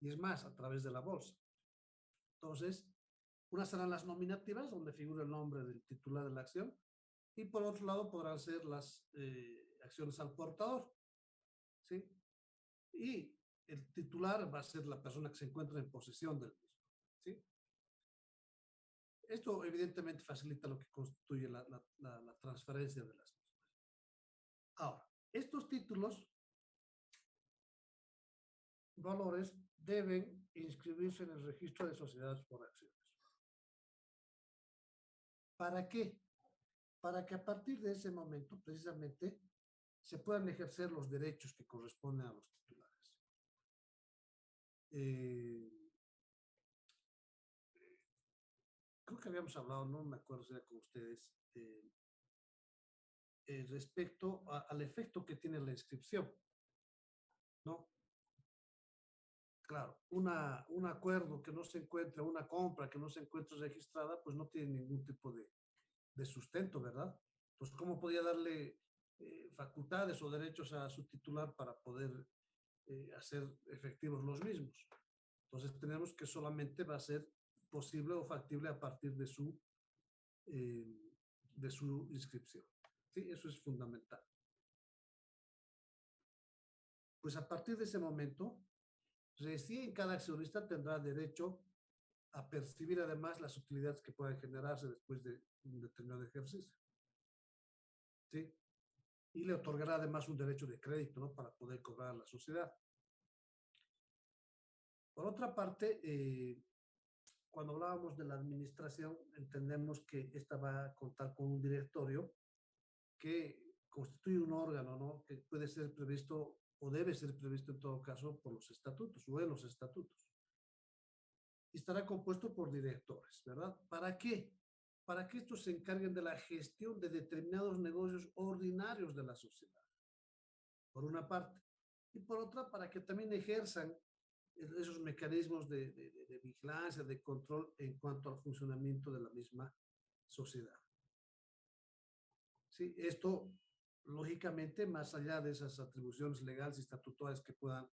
Y es más, a través de la bolsa. Entonces, unas serán las nominativas, donde figura el nombre del titular de la acción, y por otro lado podrán ser las acciones al portador, ¿sí? Y el titular va a ser la persona que se encuentra en posesión del mismo, ¿sí? Esto evidentemente facilita lo que constituye la transferencia de las mismas. Ahora, estos títulos, valores, deben inscribirse en el registro de sociedades por acciones. ¿Para qué? Para que a partir de ese momento, precisamente, se puedan ejercer los derechos que corresponden a los titulares. Creo que habíamos hablado, no me acuerdo si era con ustedes, respecto al efecto que tiene la inscripción, ¿no? Claro, un acuerdo que no se encuentra, una compra que no se encuentra registrada, pues no tiene ningún tipo de sustento, ¿verdad? Entonces, ¿cómo podía darle facultades o derechos a su titular para poder hacer efectivos los mismos? Entonces, tenemos que solamente va a ser posible o factible a partir de su inscripción. ¿Sí? Eso es fundamental. Pues a partir de ese momento, recién cada accionista tendrá derecho a percibir además las utilidades que puedan generarse después de un determinado ejercicio. ¿Sí? Y le otorgará además un derecho de crédito, ¿no?, para poder cobrar a la sociedad. Por otra parte, cuando hablábamos de la administración, entendemos que esta va a contar con un directorio que constituye un órgano, ¿no?, que puede ser previsto o debe ser previsto en todo caso por los estatutos o en los estatutos. Y estará compuesto por directores, ¿verdad? ¿Para qué? Para que estos se encarguen de la gestión de determinados negocios ordinarios de la sociedad, por una parte. y por otra, para que también ejerzan esos mecanismos de vigilancia, de control en cuanto al funcionamiento de la misma sociedad. ¿Sí? Esto, lógicamente, más allá de esas atribuciones legales y estatutarias que puedan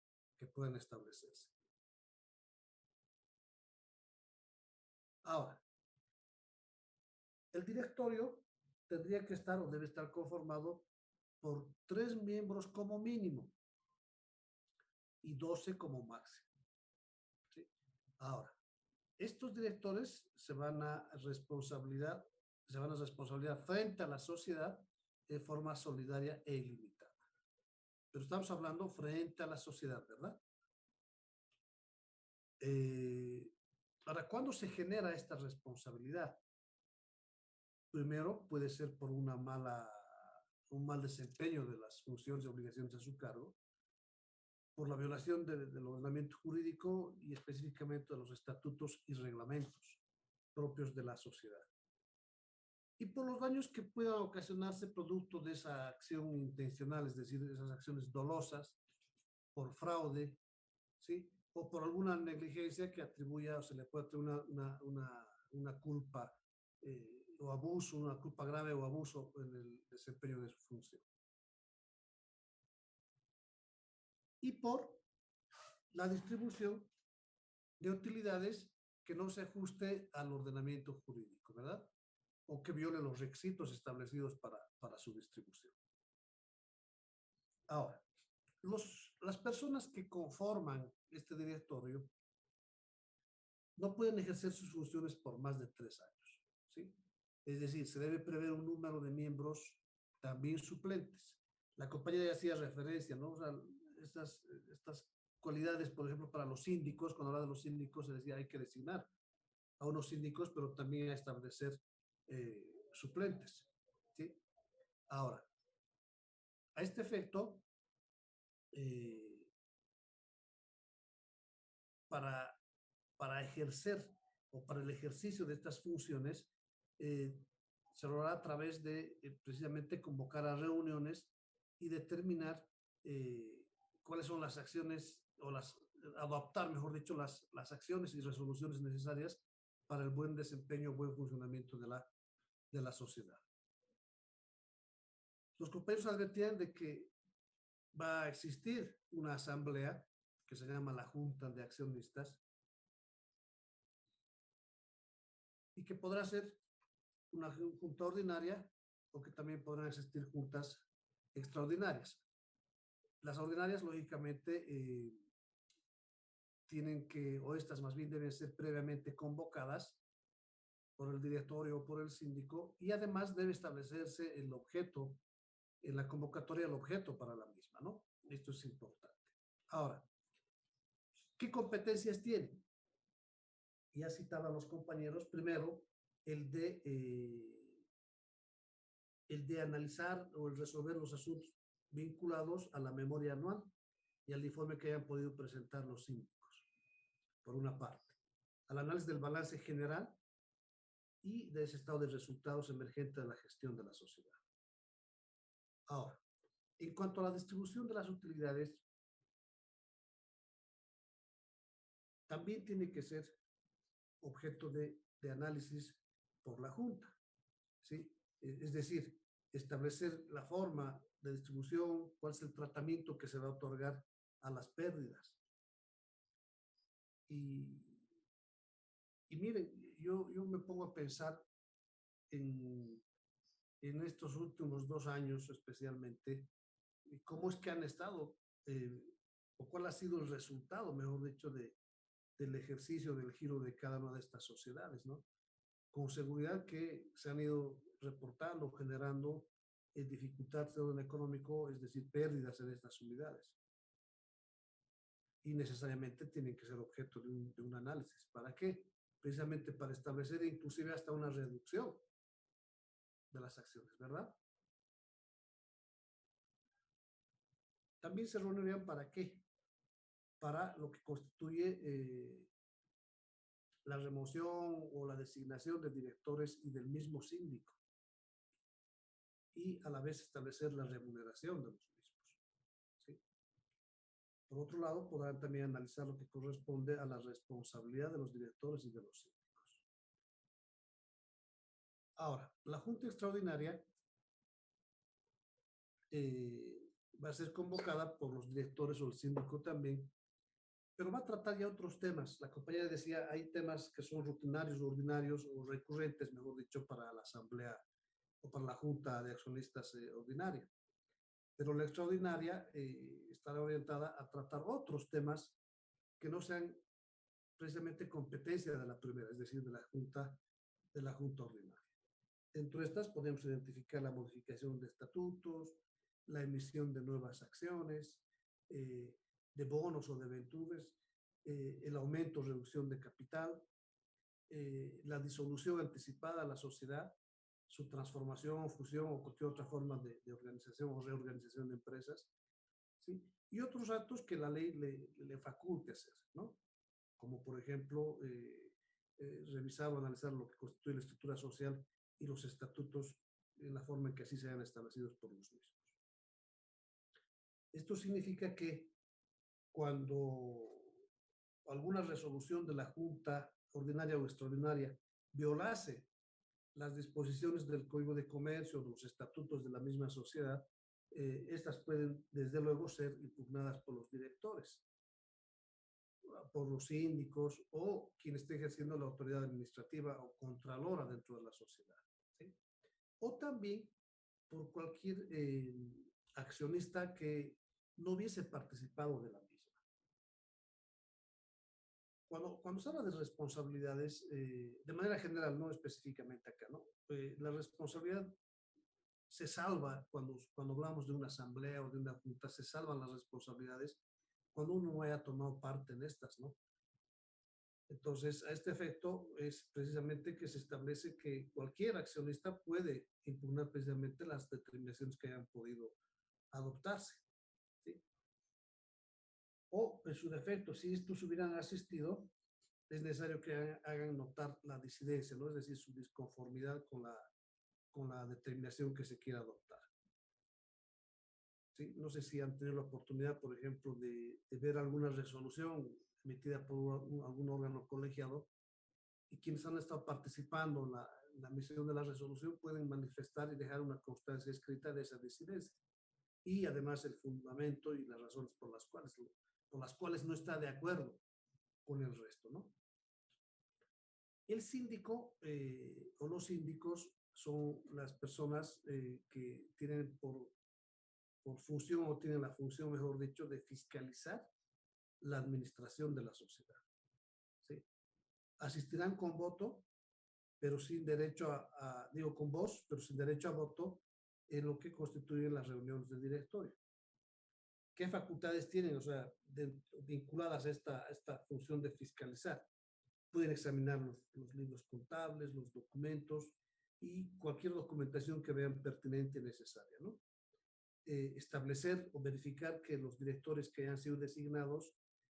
establecerse. Ahora, el directorio tendría que estar o debe estar conformado por 3 miembros como mínimo y 12 como máximo. ¿Sí? Ahora, estos directores se van a responsabilidad frente a la sociedad de forma solidaria e ilimitada. Pero estamos hablando frente a la sociedad, ¿verdad? Ahora, ¿cuándo se genera esta responsabilidad? Primero, puede ser por un mal desempeño de las funciones y obligaciones a su cargo, por la violación del ordenamiento jurídico y específicamente de los estatutos y reglamentos propios de la sociedad. Y por los daños que puedan ocasionarse producto de esa acción intencional, es decir, de esas acciones dolosas, por fraude, ¿sí? O por alguna negligencia que atribuya o se le puede atribuir una culpa o abuso, una culpa grave o abuso en el desempeño de su función. Y por la distribución de utilidades que no se ajuste al ordenamiento jurídico, ¿verdad? O que viole los requisitos establecidos para su distribución. Ahora, las personas que conforman este directorio no pueden ejercer sus funciones por más de 3 años, ¿sí? Es decir, se debe prever un número de miembros también suplentes. La compañía ya hacía referencia, ¿no? O sea, estas cualidades, por ejemplo, para los síndicos, cuando habla de los síndicos se decía hay que designar a unos síndicos, pero también a establecer suplentes, ¿sí? Ahora, a este efecto, para ejercer o para el ejercicio de estas funciones, se lo hará a través de precisamente convocar a reuniones y determinar cuáles son las acciones o adoptar, mejor dicho, las acciones y resoluciones necesarias para el buen desempeño, buen funcionamiento de la sociedad. Los compañeros advertían de que va a existir una asamblea que se llama la Junta de Accionistas y que podrá ser una junta ordinaria o que también podrán existir juntas extraordinarias. Las ordinarias, lógicamente, tienen que, o estas más bien deben ser previamente convocadas por el directorio o por el síndico, y además debe establecerse el objeto, en la convocatoria el objeto para la misma, ¿no? Esto es importante. Ahora, ¿qué competencias tienen? Ya citaban los compañeros, primero, el de analizar o el resolver los asuntos vinculados a la memoria anual y al informe que hayan podido presentar los síndicos, por una parte. Al análisis del balance general y de ese estado de resultados emergente de la gestión de la sociedad. Ahora, en cuanto a la distribución de las utilidades, también tiene que ser objeto de análisis por la Junta, ¿sí? Es decir, establecer la forma de distribución, cuál es el tratamiento que se va a otorgar a las pérdidas. Y miren, yo me pongo a pensar en estos últimos 2 años especialmente, cómo es que han estado, o cuál ha sido el resultado, mejor dicho, del ejercicio del giro de cada una de estas sociedades, ¿no? Con seguridad que se han ido reportando, generando dificultades de orden económico, es decir, pérdidas en estas unidades. Y necesariamente tienen que ser objeto de un análisis. ¿Para qué? Precisamente para establecer inclusive hasta una reducción de las acciones, ¿verdad? También se reunirían ¿para qué? Para lo que constituye la remoción o la designación de directores y del mismo síndico, y a la vez establecer la remuneración de los mismos, ¿sí? Por otro lado, podrán también analizar lo que corresponde a la responsabilidad de los directores y de los síndicos. Ahora, la Junta Extraordinaria va a ser convocada por los directores o el síndico también, pero va a tratar ya otros temas. La compañera decía, hay temas que son rutinarios, ordinarios o recurrentes, mejor dicho, para la asamblea o para la Junta de Accionistas ordinaria. Pero la extraordinaria estará orientada a tratar otros temas que no sean precisamente competencia de la primera, es decir, de la Junta Ordinaria. Dentro de estas podemos identificar la modificación de estatutos, la emisión de nuevas acciones, de bonos o de debentures, el aumento o reducción de capital, la disolución anticipada de la sociedad, su transformación, fusión o cualquier otra forma de organización o reorganización de empresas, ¿sí? Y otros actos que la ley le faculte hacer, ¿no? Como por ejemplo, revisar o analizar lo que constituye la estructura social y los estatutos en la forma en que así sean establecidos por los mismos. Esto significa que cuando alguna resolución de la Junta Ordinaria o Extraordinaria violase las disposiciones del Código de Comercio, los estatutos de la misma sociedad, estas pueden, desde luego, ser impugnadas por los directores, por los síndicos o quien esté ejerciendo la autoridad administrativa o contralora dentro de la sociedad, ¿sí? O también por cualquier accionista que no hubiese participado de la misma. Cuando se habla de responsabilidades, de manera general, no específicamente acá, ¿no? La responsabilidad se salva cuando hablamos de una asamblea o de una junta, se salvan las responsabilidades cuando uno no haya tomado parte en estas, ¿no? Entonces, a este efecto es precisamente que se establece que cualquier accionista puede impugnar precisamente las determinaciones que hayan podido adoptarse, ¿sí? O, en su defecto, si estos hubieran asistido, es necesario que hagan notar la disidencia, ¿no? Es decir, su disconformidad con la determinación que se quiera adoptar. ¿Sí? No sé si han tenido la oportunidad, por ejemplo, de ver alguna resolución emitida por algún órgano colegiado y quienes han estado participando en la emisión de la resolución pueden manifestar y dejar una constancia escrita de esa disidencia. Y además el fundamento y las razones por las cuales no está de acuerdo con el resto, ¿no? El síndico o los síndicos son las personas que tienen por función o tienen la función, mejor dicho, de fiscalizar la administración de la sociedad, ¿sí? Asistirán con voto, pero sin derecho digo con voz, pero sin derecho a voto en lo que constituyen las reuniones del directorio. ¿Qué facultades tienen? O sea, vinculadas a esta función de fiscalizar. Pueden examinar los libros contables, los documentos y cualquier documentación que vean pertinente y necesaria, ¿no? Establecer o verificar que los directores que hayan sido designados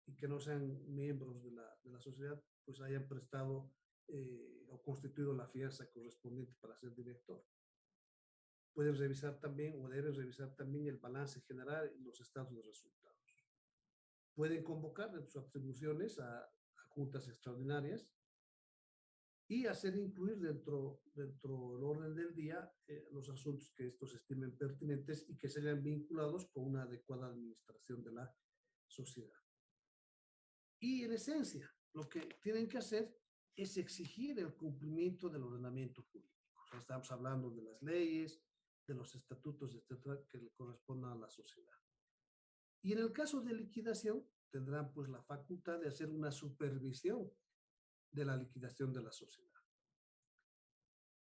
y que no sean miembros de la sociedad, pues hayan prestado o constituido la fianza correspondiente para ser director. Pueden revisar también o deben revisar también el balance general y los estados de resultados. Pueden convocar de sus atribuciones a juntas extraordinarias y hacer incluir dentro del orden del día los asuntos que estos estimen pertinentes y que se hayan vinculados con una adecuada administración de la sociedad. Y en esencia, lo que tienen que hacer es exigir el cumplimiento del ordenamiento jurídico. O sea, estamos hablando de las leyes, de los estatutos, etcétera, que le correspondan a la sociedad. Y en el caso de liquidación, tendrán pues la facultad de hacer una supervisión de la liquidación de la sociedad.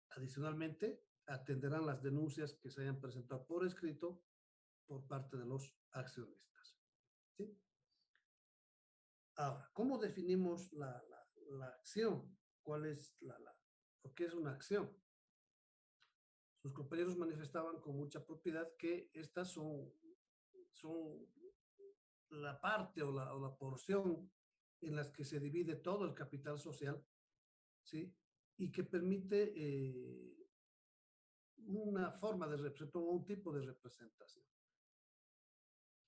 Adicionalmente, atenderán las denuncias que se hayan presentado por escrito por parte de los accionistas, ¿sí? Ahora, ¿cómo definimos la acción? ¿Cuál es lo que es una acción? Sus compañeros manifestaban con mucha propiedad que estas son la parte o la porción en las que se divide todo el capital social, ¿sí? Y que permite una forma de representación, un tipo de representación,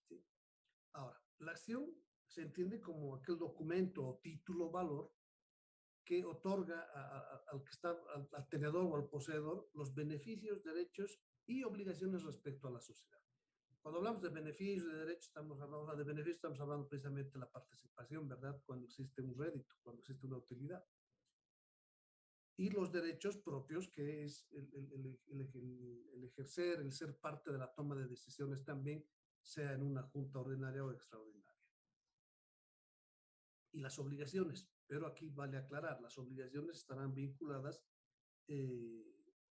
¿sí? Ahora, La acción se entiende como aquel documento o título valor que otorga al que está, al tenedor o al poseedor los beneficios, derechos y obligaciones respecto a la sociedad. Cuando hablamos de beneficios, de derechos, estamos hablando de beneficios, estamos hablando precisamente de la participación, ¿verdad? Cuando existe un rédito, cuando existe una utilidad. Y los derechos propios, que es el ejercer, el ser parte de la toma de decisiones también, sea en una junta ordinaria o extraordinaria. Y las obligaciones, pero aquí vale aclarar, las obligaciones estarán vinculadas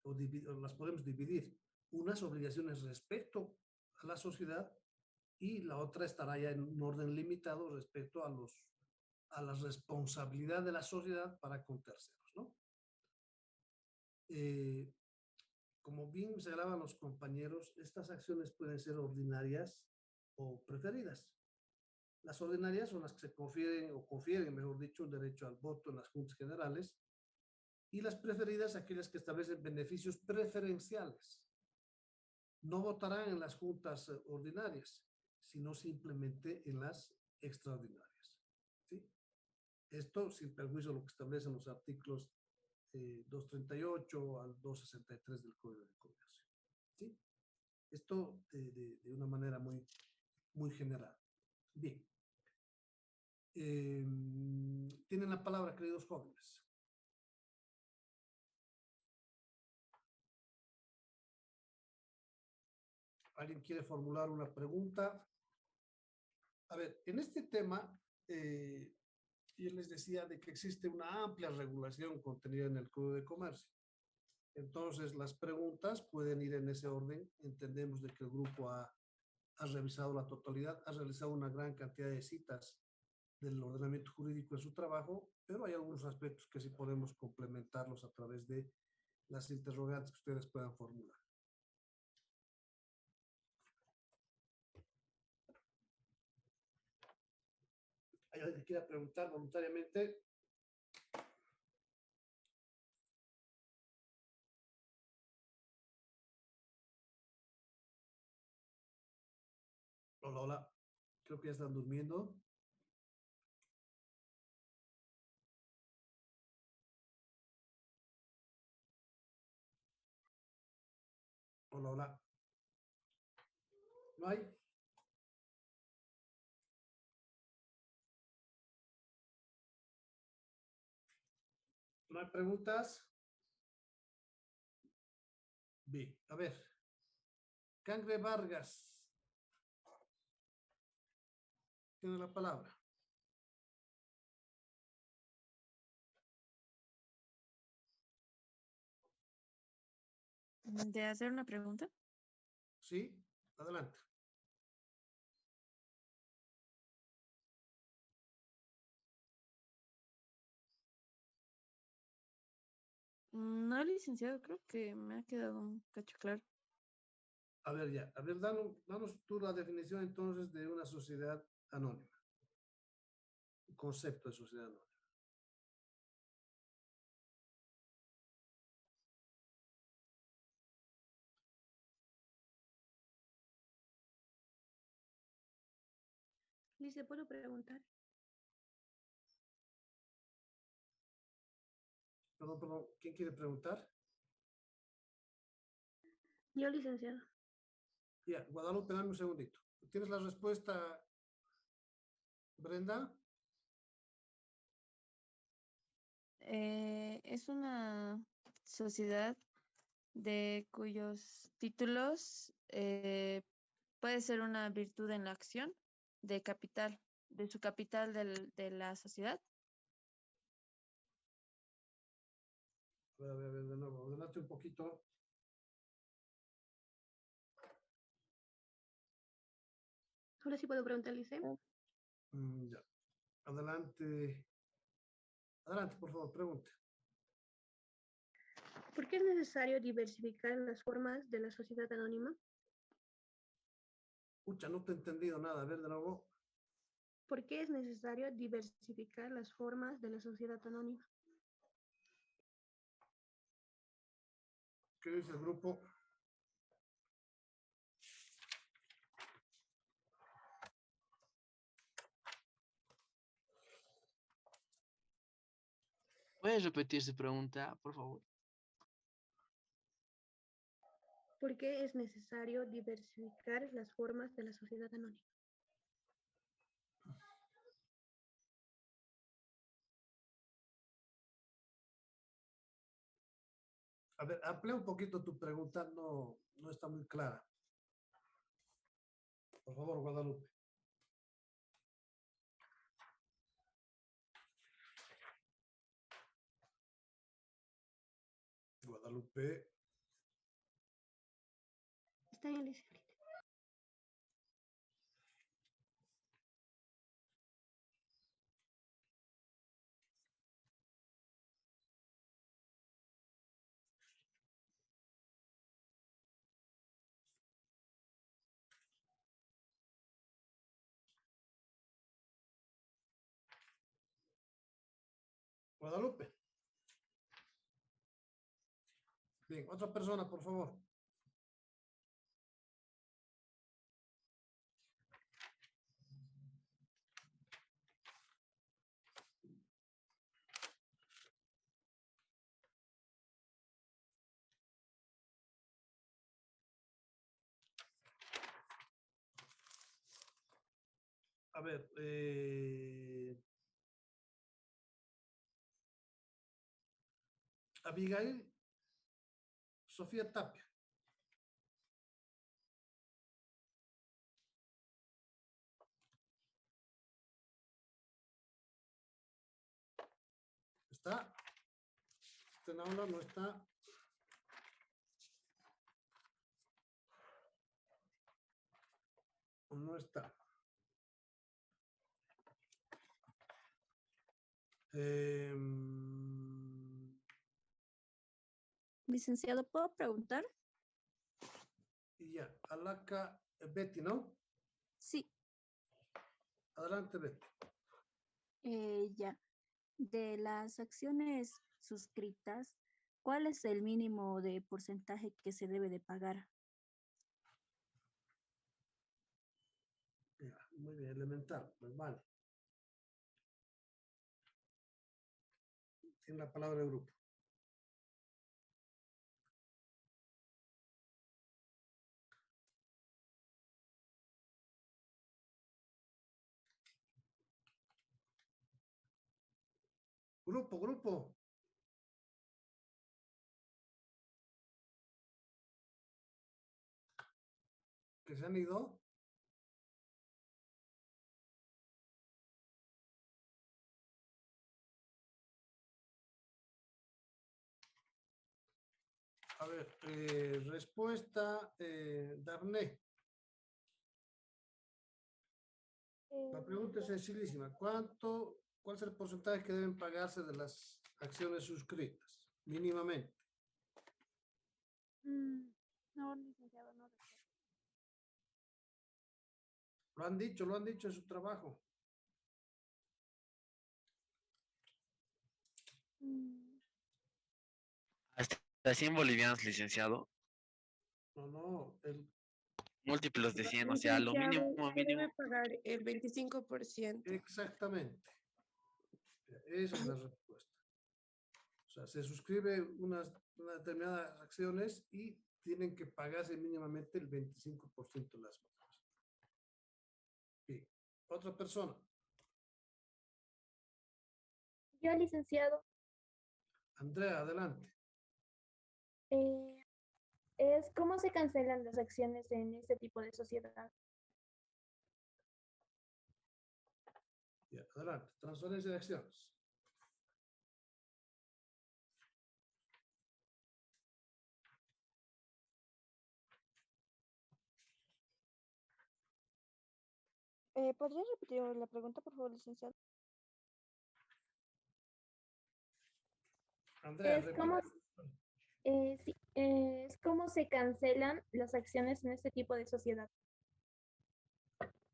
o las podemos dividir. Unas obligaciones respecto a la sociedad y la otra estará ya en un orden limitado respecto a la responsabilidad de la sociedad para con terceros, ¿no? Como bien señalaban los compañeros, estas acciones pueden ser ordinarias o preferidas. Las ordinarias son las que se confieren, mejor dicho, un derecho al voto en las juntas generales, y las preferidas, aquellas que establecen beneficios preferenciales. No votarán en las juntas ordinarias, sino simplemente en las extraordinarias. ¿Sí? Esto sin perjuicio de lo que establecen los artículos 238 al 263 del Código de Comercio. ¿Sí? Esto de una manera muy, muy general. Bien. Tienen la palabra, queridos jóvenes. ¿Alguien quiere formular una pregunta? A ver, en este tema, yo les decía de que existe una amplia regulación contenida en el Código de Comercio. Entonces, las preguntas pueden ir en ese orden. Entendemos de que el grupo ha revisado la totalidad, ha realizado una gran cantidad de citas del ordenamiento jurídico en su trabajo, pero hay algunos aspectos que sí podemos complementarlos a través de las interrogantes que ustedes puedan formular. ¿Hay alguien que quiera preguntar voluntariamente? Hola, hola. Creo que ya están durmiendo. Hola, hola. ¿No hay? ¿No hay preguntas? Bien, a ver. Cangre Vargas. Tiene la palabra. ¿De hacer una pregunta? Sí, adelante. No, licenciado, creo que me ha quedado un cacho claro. A ver, ya. A ver, danos tú la definición entonces de una sociedad anónima. El concepto de sociedad anónima. Lice, ¿puedo preguntar? Perdón. ¿Quién quiere preguntar? Yo, licenciado. Ya, Guadalupe, dame un segundito. ¿Tienes la respuesta, Brenda? Es una sociedad de cuyos títulos puede ser una virtud en la acción de capital, de su capital de la sociedad. A ver, de nuevo. Adelante un poquito. Ahora sí puedo preguntar, Lice. Ya. Adelante. Adelante, por favor, pregunte. ¿Por qué es necesario diversificar las formas de la sociedad anónima? Pucha, no te he entendido nada. A ver, de nuevo. ¿Por qué es necesario diversificar las formas de la sociedad anónima? ¿Qué dice el grupo? ¿Puede repetir su pregunta, por favor? ¿Por qué es necesario diversificar las formas de la sociedad anónima? A ver, amplía un poquito tu pregunta, no está muy clara. Por favor, Guadalupe. Guadalupe. Está bien, Liz. Guadalupe. Bien, otra persona, por favor. A ver, Abigail Sofía Tapia. ¿Está? ¿Está en aula? ¿No está? No está. Licenciado, ¿puedo preguntar? Y ya, Alaca Betty, ¿no? Sí, Adelante, Betty. ya. De las acciones suscritas, ¿cuál es el mínimo de porcentaje que se debe de pagar? Ya, muy bien, elemental, pues vale. Tiene la palabra el grupo. Grupo. ¿Que se han ido? A ver, respuesta, Darné. La pregunta es sencillísima. ¿Cuál es el porcentaje que deben pagarse de las acciones suscritas? Mínimamente. No, licenciado, no recuerdo. Lo han dicho en su trabajo. Mm, Hasta 100 bolivianos, licenciado. No, Múltiplos de 100, o sea, lo Licenciado, mínimo, se debe mínimo. pagar el 25%. exactamente. Esa es la respuesta. O sea, se suscribe unas determinadas acciones y tienen que pagarse mínimamente el 25% de las otras. Bien. Otra persona. Yo, licenciado, Andrea, adelante. eh, es cómo se cancelan las acciones en este tipo de sociedad. Ya, adelante. Transferencia de acciones. ¿Podría repetir la pregunta, por favor, licenciado? Andrea, Es repite. como, sí, es cómo se cancelan las acciones en este tipo de sociedad.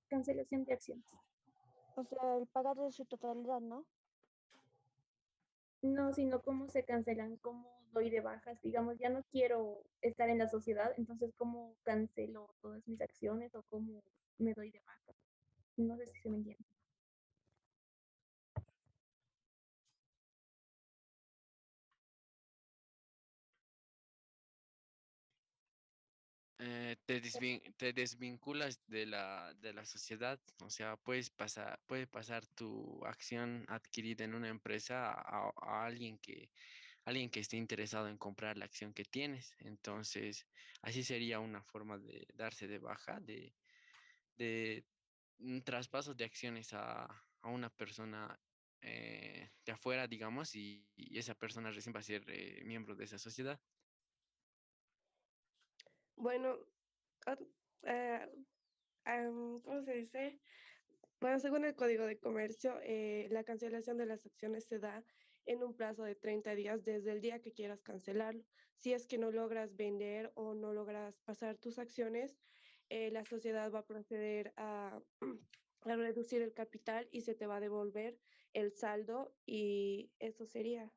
Cancelación de acciones. O sea, el pagar de su totalidad, ¿no? No, sino cómo se cancelan, cómo doy de bajas. Digamos, ya no quiero estar en la sociedad, entonces cómo cancelo todas mis acciones o cómo me doy de baja. No sé si se me entiende. te desvinculas de la sociedad, o sea, puede pasar tu acción adquirida en una empresa a alguien que esté interesado en comprar la acción que tienes. Entonces, así sería una forma de darse de baja, de un traspaso de acciones a una persona de afuera, digamos, y esa persona recién va a ser miembro de esa sociedad. Bueno, ot- eh, ¿cómo se dice? Bueno, según el Código de Comercio, la cancelación de las acciones se da en un plazo de 30 días desde el día que quieras cancelarlo. Si es que no logras vender o no logras pasar tus acciones, la sociedad va a proceder a reducir el capital y se te va a devolver el saldo y eso sería.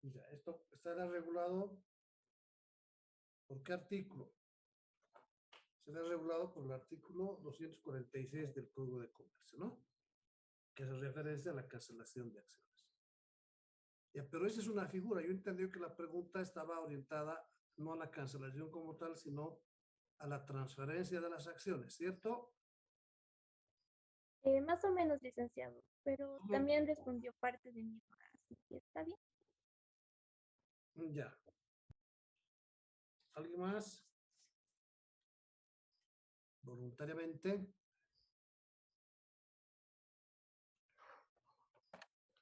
Ya, esto estará regulado ¿por qué artículo? Será regulado por el artículo 246 del Código de Comercio, ¿no? Que se referencia a la cancelación de acciones. Ya, pero esa es una figura. Yo entendí que la pregunta estaba orientada no a la cancelación como tal, sino a la transferencia de las acciones, ¿cierto? Más o menos, licenciado, pero Ujú. también respondió parte de mi duda, así que está bien. Ya. ¿Alguien más? Voluntariamente.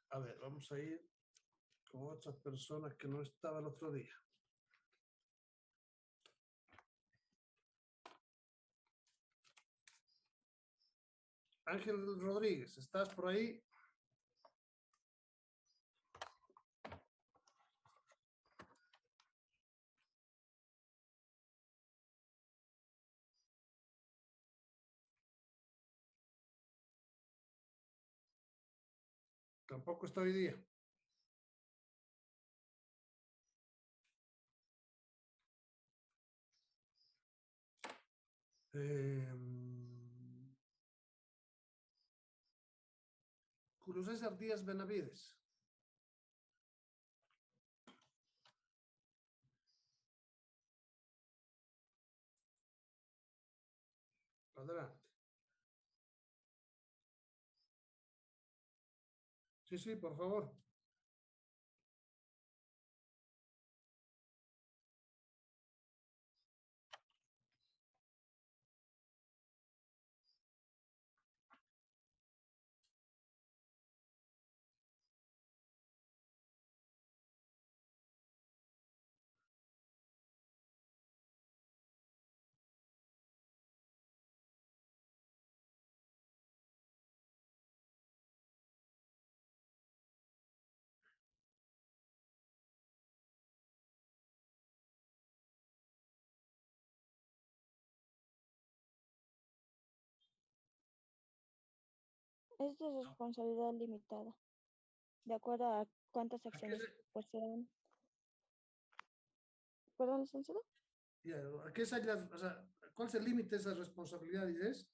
A ver, vamos a ir con otra persona que no estaba el otro día. Ángel Rodríguez, ¿estás por ahí? Tampoco está hoy día. Julio César Díaz Benavides. Adelante. Sí, sí, por favor. Es de responsabilidad limitada, de acuerdo a cuántas ¿A qué acciones se, posean. ¿Perdón, licenciado? ya, ¿a qué se, o sea, cuál es el límite de esa responsabilidad, dices?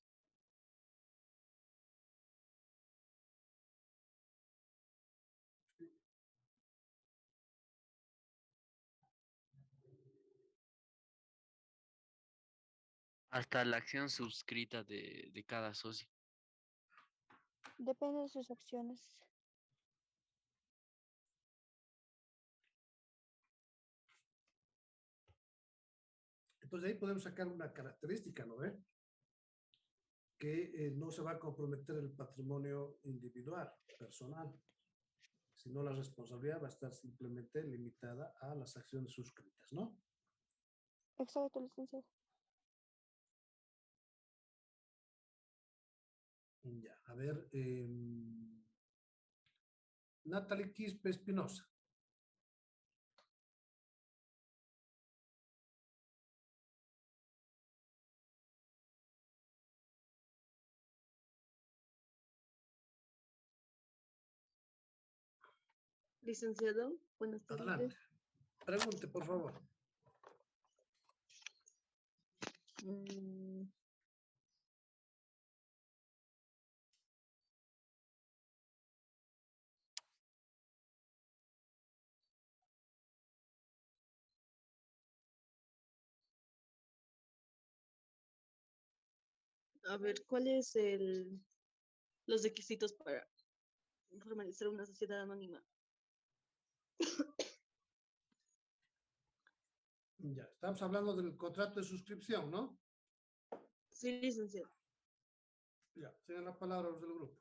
Hasta la acción suscrita de cada socio. Depende de sus acciones. Entonces ahí podemos sacar una característica, ¿no ve? Que no se va a comprometer el patrimonio individual, personal, sino la responsabilidad va a estar simplemente limitada a las acciones suscritas, ¿no? Exacto, licenciado. Ya, a ver, Natalie Quispe Espinosa. Licenciado, buenas tardes. Adelante. Pregunte, por favor. Mm, A ver, ¿cuáles los requisitos para formalizar una sociedad anónima? Ya, estamos hablando del contrato de suscripción, ¿no? Sí, licenciado. Ya, tienen la palabra los del grupo.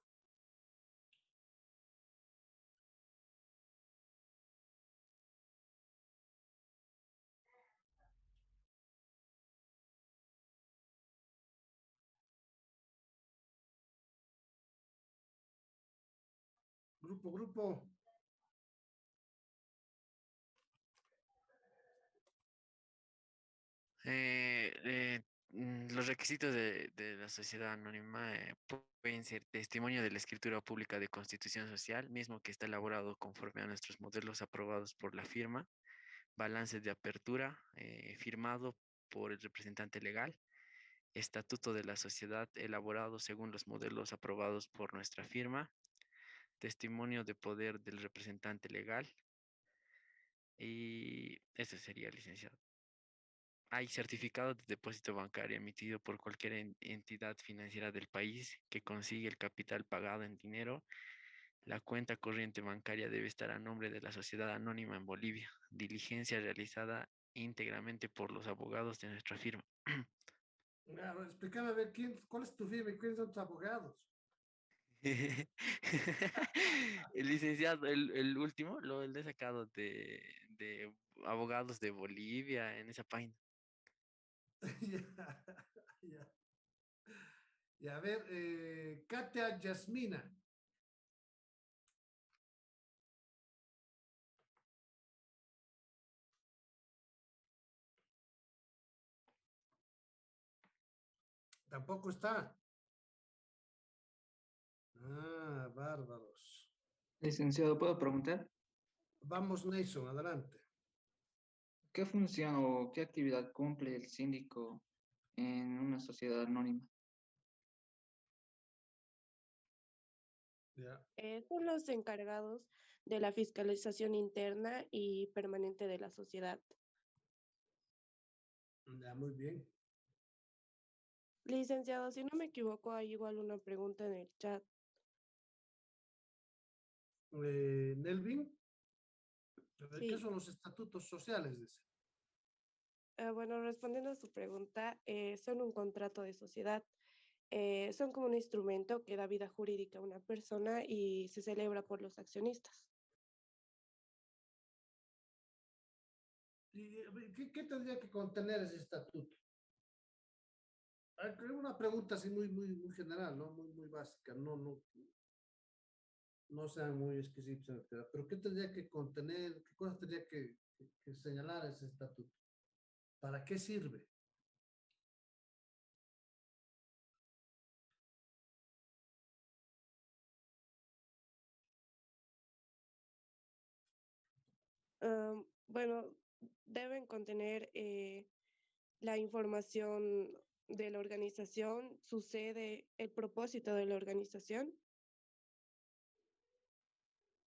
Grupo. Los requisitos de la sociedad anónima pueden ser testimonio de la escritura pública de constitución social, mismo que está elaborado conforme a nuestros modelos aprobados por la firma, balance de apertura firmado por el representante legal, estatuto de la sociedad elaborado según los modelos aprobados por nuestra firma, testimonio de poder del representante legal y eso sería, licenciado. Hay certificado de depósito bancario emitido por cualquier entidad financiera del país que consigue el capital pagado en dinero. La cuenta corriente bancaria debe estar a nombre de la sociedad anónima en Bolivia. Diligencia realizada íntegramente por los abogados de nuestra firma. A ver, explícame a ver cuál es tu firma y quiénes son tus abogados. El licenciado, el último, lo he sacado de abogados de Bolivia en esa página. Ya. Y a ver, Katia Yasmina. Tampoco está. Ah, bárbaros. Licenciado, ¿puedo preguntar? Vamos, Nason, adelante. ¿Qué función o qué actividad cumple el síndico en una sociedad anónima? Ya, Son los encargados de la fiscalización interna y permanente de la sociedad. ya, muy bien. Licenciado, si no me equivoco, hay igual una pregunta en el chat. Nelvin, ¿qué Sí, son los estatutos sociales? Dice. bueno, respondiendo a su pregunta, son un contrato de sociedad. Son como un instrumento que da vida jurídica a una persona y se celebra por los accionistas. ¿Y qué tendría que contener ese estatuto? Una pregunta así muy general, ¿no? Muy básica, no sean muy exquisitos en el tema, pero ¿qué tendría que contener, qué cosas tendría que señalar ese estatuto? ¿Para qué sirve? Bueno, deben contener la información de la organización, su sede, el propósito de la organización.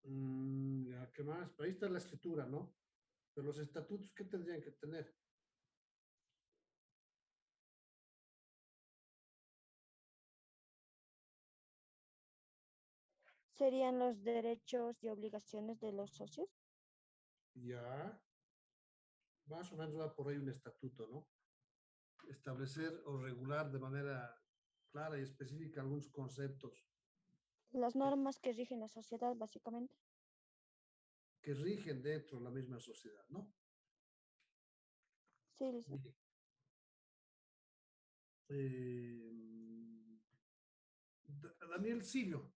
Ya, ¿qué más? Ahí está la escritura, ¿no? Pero los estatutos, ¿qué tendrían que tener? ¿Serían los derechos y obligaciones de los socios? Ya, más o menos va por ahí un estatuto, ¿no? Establecer o regular de manera clara y específica algunos conceptos Las normas que rigen la sociedad, básicamente. que rigen dentro de la misma sociedad, ¿no? Sí, licenciado. Bien. Eh, Daniel Sillo.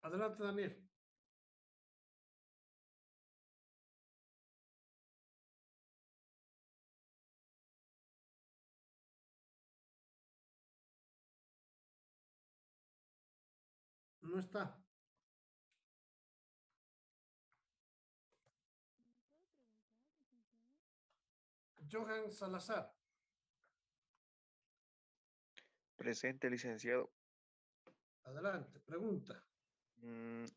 Adelante, Daniel. No está. Johan Salazar. Presente, licenciado. Adelante, pregunta.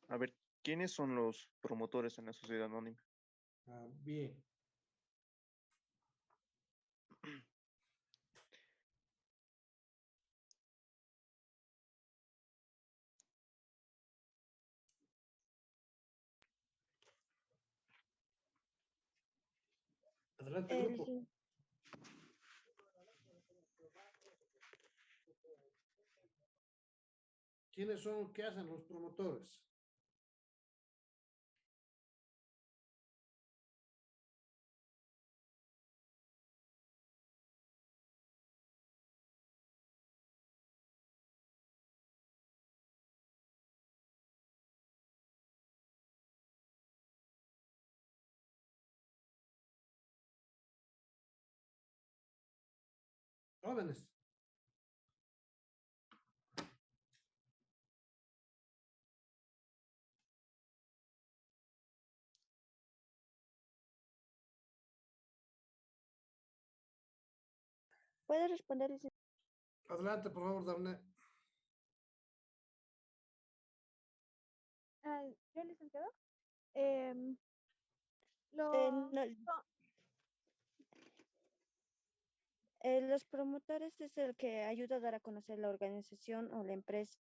A ver, ¿Quiénes son los promotores en la sociedad anónima? Bien. Adelante, El, grupo. ¿Quiénes son? ¿Qué hacen los promotores? Jóvenes. ¿Puede responder, licenciado? Adelante, por favor, Dafne. ¿Yo, licenciado? No, no, los promotores es el que ayuda a dar a conocer la organización o la empresa.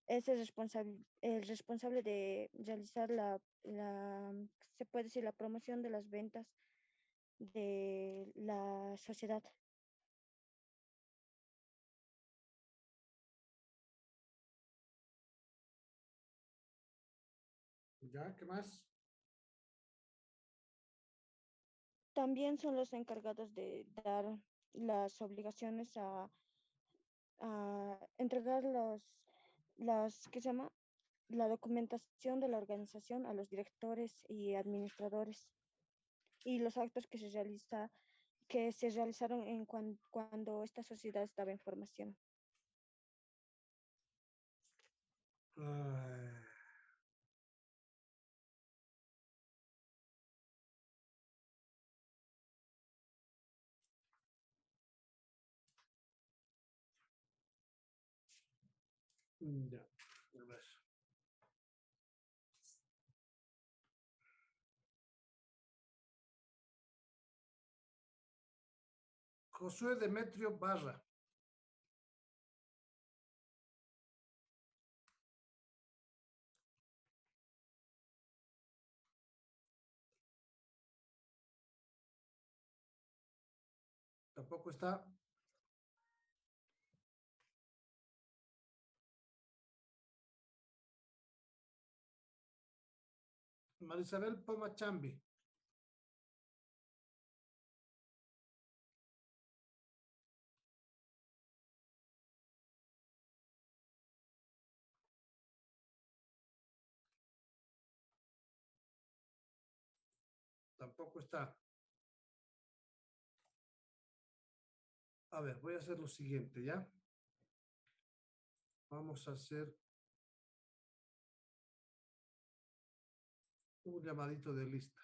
Es el responsable de realizar se puede decir, la promoción de las ventas de la sociedad. ¿Ya? ¿Qué más? También son los encargados de dar las obligaciones a entregar ¿qué se llama? La documentación de la organización a los directores y administradores y los actos que se realizaron cuando esta sociedad estaba en formación. Ah, ya. A ver. Josué Demetrio Barra. Tampoco está. Marisabel Pomachambi. Tampoco está. A ver, voy a hacer lo siguiente, ¿ya? Vamos a hacer un llamadito de lista.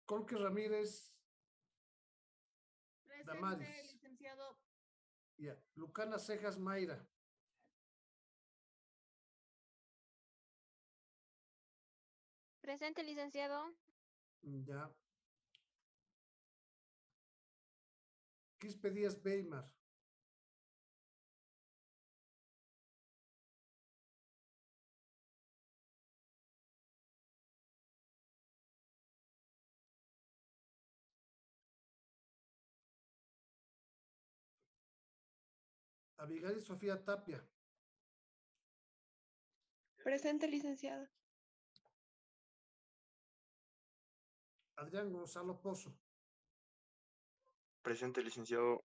Colque Ramírez. Presente, Damaris. licenciado. Ya. Lucana Cejas Mayra. Presente, licenciado. Ya. Quispe Díaz Beymar. Abigail Sofía Tapia. Presente, licenciado. Adrián Gonzalo Pozo. Presente, licenciado.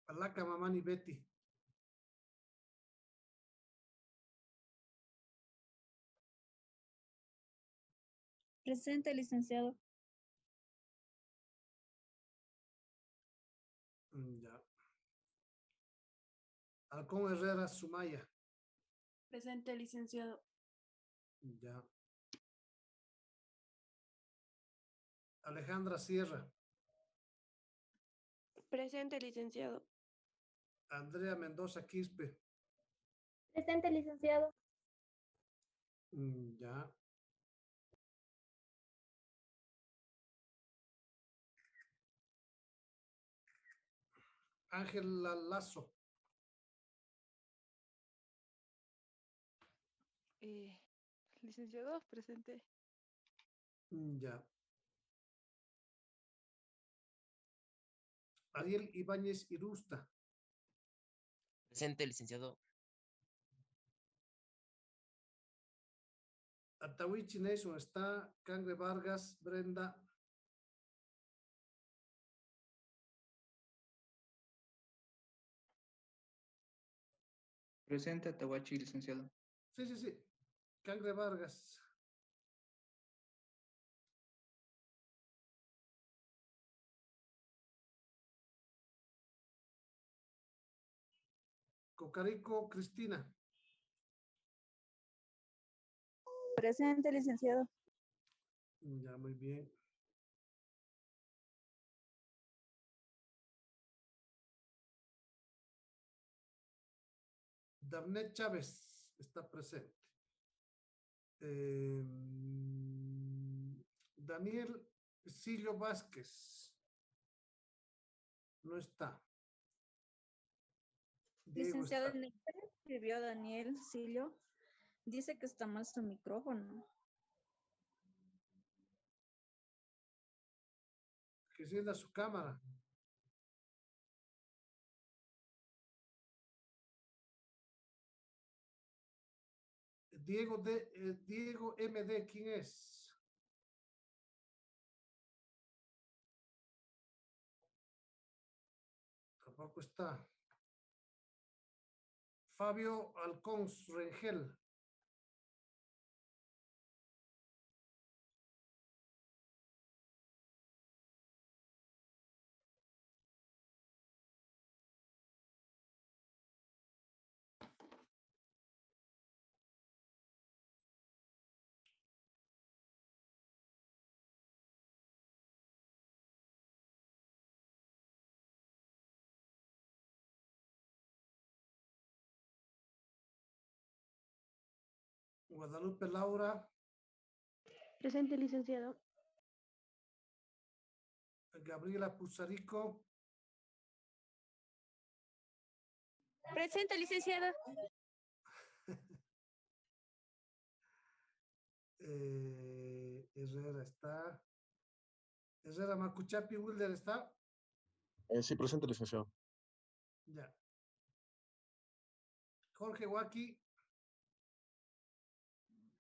Alaca Mamani Betty. Presente, licenciado. Ya. Halcón Herrera Sumaya. Presente, licenciado. Ya. Alejandra Sierra. Presente, licenciado. Andrea Mendoza Quispe. Presente, licenciado. Ya. Ángela Lazo. Licenciado, presente. Ya. Ariel Ibáñez Irusta. Presente, licenciado. Atahuichi Nelson está. Cangre Vargas, Brenda. Presente, Atahuachi, licenciado. Sí, sí, sí. Cangre Vargas. Cocarico Cristina. Presente, licenciado. Ya, muy bien. Damnet Chávez está presente. Daniel Silio Vázquez. No está. Diego Licenciado, está. en el que escribió Daniel Silio, dice que está mal su micrófono. Que encienda su cámara. Diego MD, ¿quién es? Tampoco está. Fabio Alcons Rengel. Guadalupe Laura. Presente, licenciado. Gabriela Puzarico. Presente, licenciado. Herrera está. Herrera Macuchapi Wilder está. Sí, presente, licenciado. Ya. Jorge Waki.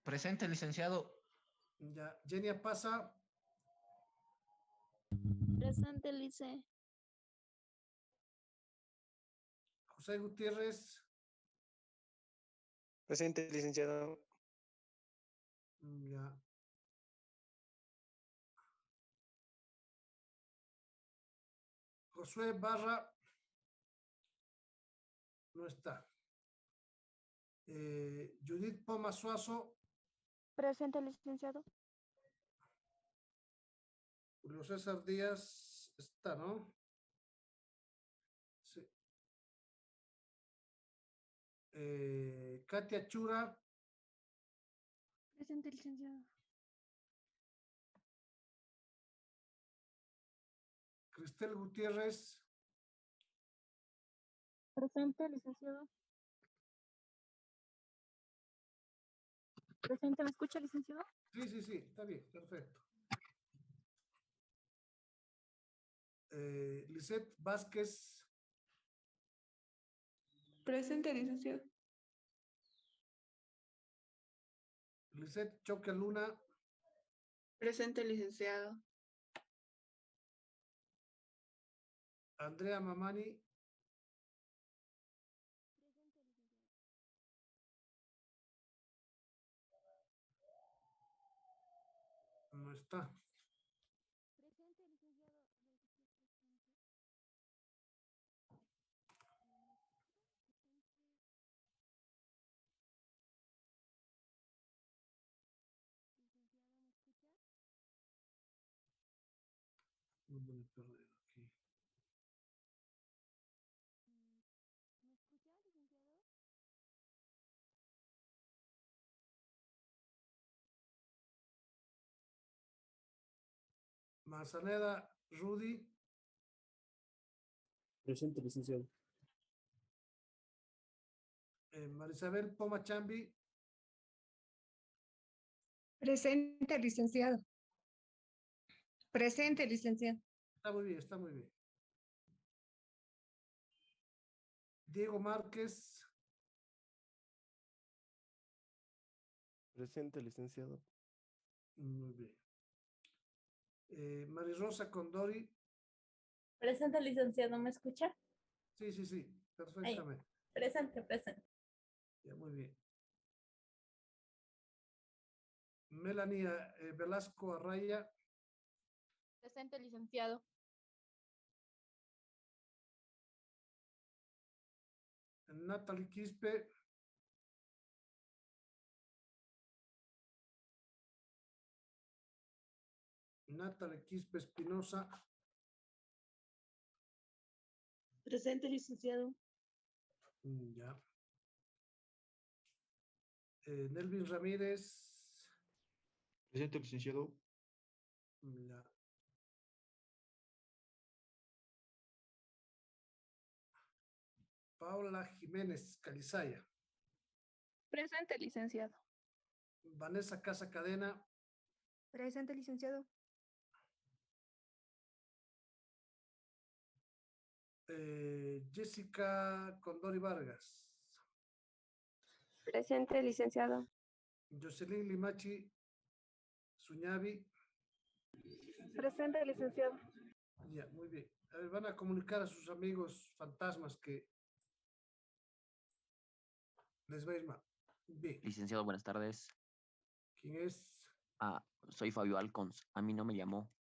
Presente, licenciado. Ya. Genia Pasa. Presente, lice. José Gutiérrez. Presente, licenciado. Ya. Josué Barra. No está. Judith Poma Suazo. Presente, licenciado. Julio César Díaz está, ¿no? Sí. Katia Chura. Presente, licenciado. Cristel Gutiérrez. Presente, licenciado. Presente, ¿me escucha, licenciado? Sí, sí, sí, está bien, perfecto. Lisette Vázquez. Presente, licenciado. Lisette Choque Luna. Presente, licenciado. Andrea Mamani. No está. No me he perdido aquí. Manzaneda Rudy. Presente, licenciado. Marisabel Poma Chambi. Presente, licenciado. Presente, licenciado. Está muy bien, está muy bien. Diego Márquez. Presente, licenciado. Muy bien. Marirosa Condori. Presente, licenciado, ¿me escucha? Sí, sí, sí, perfectamente. Presente, presente. Ya, muy bien. Melania Velasco Arraya. Presente, licenciado. Natalie Quispe. Natalie Quispe Espinosa. Presente, licenciado. Ya. Nelvin Ramírez. Presente, licenciado. Ya. Paula Jiménez Calizaya. Presente, licenciado. Vanessa Casa Cadena. Presente, licenciado. Jessica Condori Vargas. Presente, licenciado. Jocelyn Limachi Suñavi. Presente, licenciado. Ya, muy bien. A ver, van a comunicar a sus amigos fantasmas que les va a ir mal. Bien. Licenciado, buenas tardes. ¿Quién es? Soy Fabio Alcons. A mí no me llamó.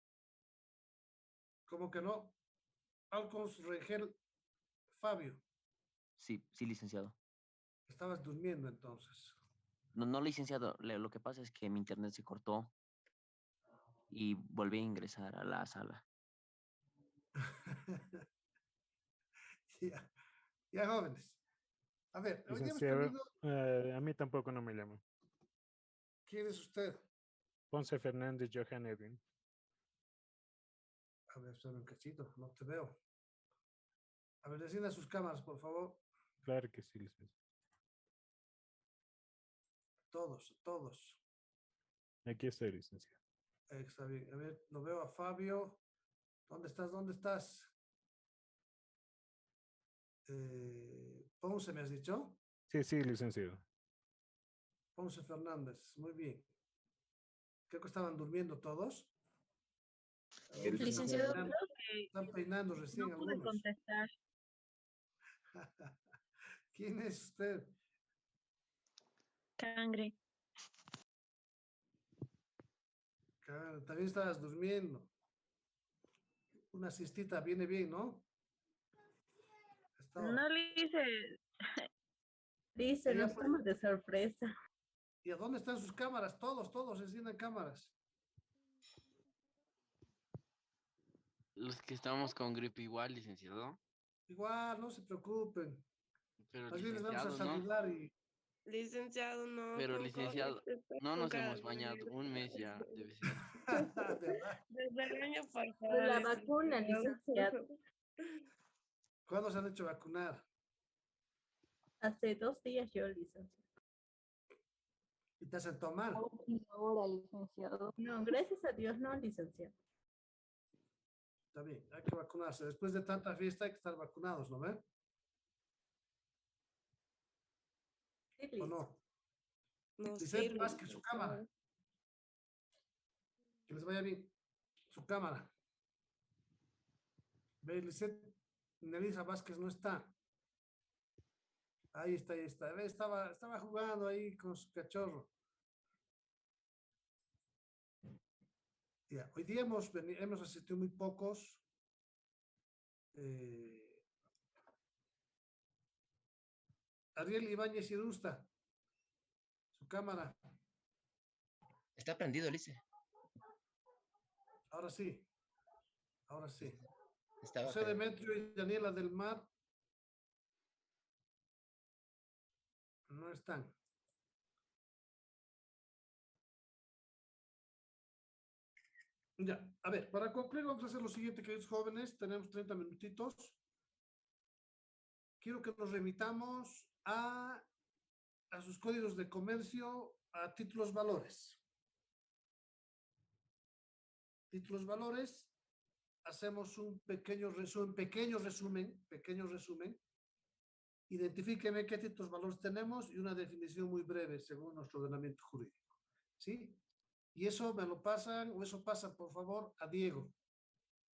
¿Cómo que no? Alcons Regel Fabio. Sí, licenciado. Estabas durmiendo entonces. No, licenciado. Lo que pasa es que mi internet se cortó y volví a ingresar a la sala. Ya, ya, jóvenes. A ver, hoy día hemos Licenciado, tenido. a mí tampoco no me llamó. ¿Quién es usted? Ponce Fernández, Johan Edwin. A ver, espera un cachito, no te veo. A ver, encienda sus cámaras, por favor. Claro que sí, licenciado. Todos. Aquí estoy, licenciado. Está bien. A ver, lo veo a Fabio. ¿Dónde estás? ¿Dónde estás? Ponce, ¿me has dicho? Sí, licenciado. Ponce Fernández, muy bien. Creo que estaban durmiendo todos. Licenciado, Están peinando recién no pude algunos. contestar. ¿Quién es usted? Cangre. También estabas durmiendo. Una siestita viene bien, ¿no? No le hice. Dice, nos estamos de sorpresa. ¿Y a dónde están sus cámaras? Todos enciendan cámaras. Los que estamos con gripe igual, licenciado. Igual, no se preocupen. Pero Más bien les vamos a licenciado, ¿no? saludar y Licenciado, no. Pero con licenciado, COVID, no nos con hemos calma, bañado. Un mes ya debe ser. ¿verdad? Desde el año pasado. De la vacuna, licenciado. ¿Cuándo se han hecho vacunar? Hace 2 días yo, licenciado. ¿Y te hacen tomar? Ahora, licenciado. No, gracias a Dios no, licenciado. Está bien, hay que vacunarse. Después de tanta fiesta hay que estar vacunados, ¿no ven? Sí, ¿O no? No Lisette, sirve, más que su cámara. Que les vaya bien. Su cámara. Ve, Lisette, Nelisa Vázquez no está. Ahí está. Ve, estaba jugando ahí con su cachorro. Ya, hoy día hemos asistido muy pocos. Ariel Ibáñez Irusta. Su cámara. Está prendido, Lice. Ahora sí. Estaba José Demetrio y Daniela del Mar no están. Ya, a ver, para concluir vamos a hacer lo siguiente, queridos jóvenes, tenemos 30 minutitos. Quiero que nos remitamos a sus códigos de comercio, a títulos valores. Títulos valores, hacemos un pequeño resumen. Identifíqueme qué títulos valores tenemos y una definición muy breve según nuestro ordenamiento jurídico. ¿Sí? Y eso me lo pasan, o eso pasa, por favor, a Diego,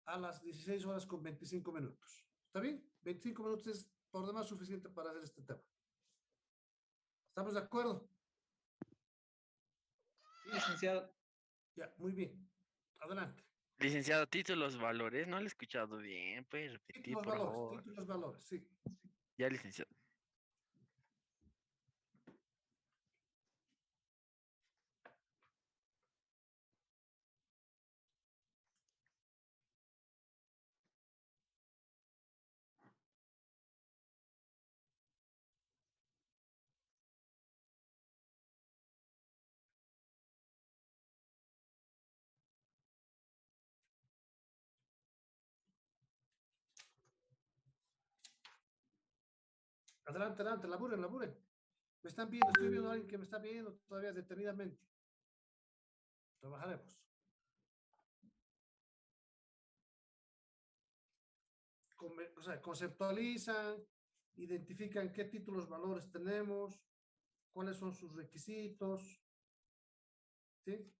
a las 16:25. ¿Está bien? 25 minutos es por demás suficiente para hacer este tema. ¿Estamos de acuerdo? Sí, licenciado. Ya, muy bien. Adelante. Licenciado, títulos, valores, no lo he escuchado bien. ¿Puedes repetir, por favor? Títulos valores, sí. Ya, licenciado. Adelante, adelante, laburen. Me están viendo, estoy viendo a alguien que me está viendo todavía detenidamente. Trabajaremos. O sea, conceptualizan, identifican qué títulos valores tenemos, cuáles son sus requisitos. ¿Sí?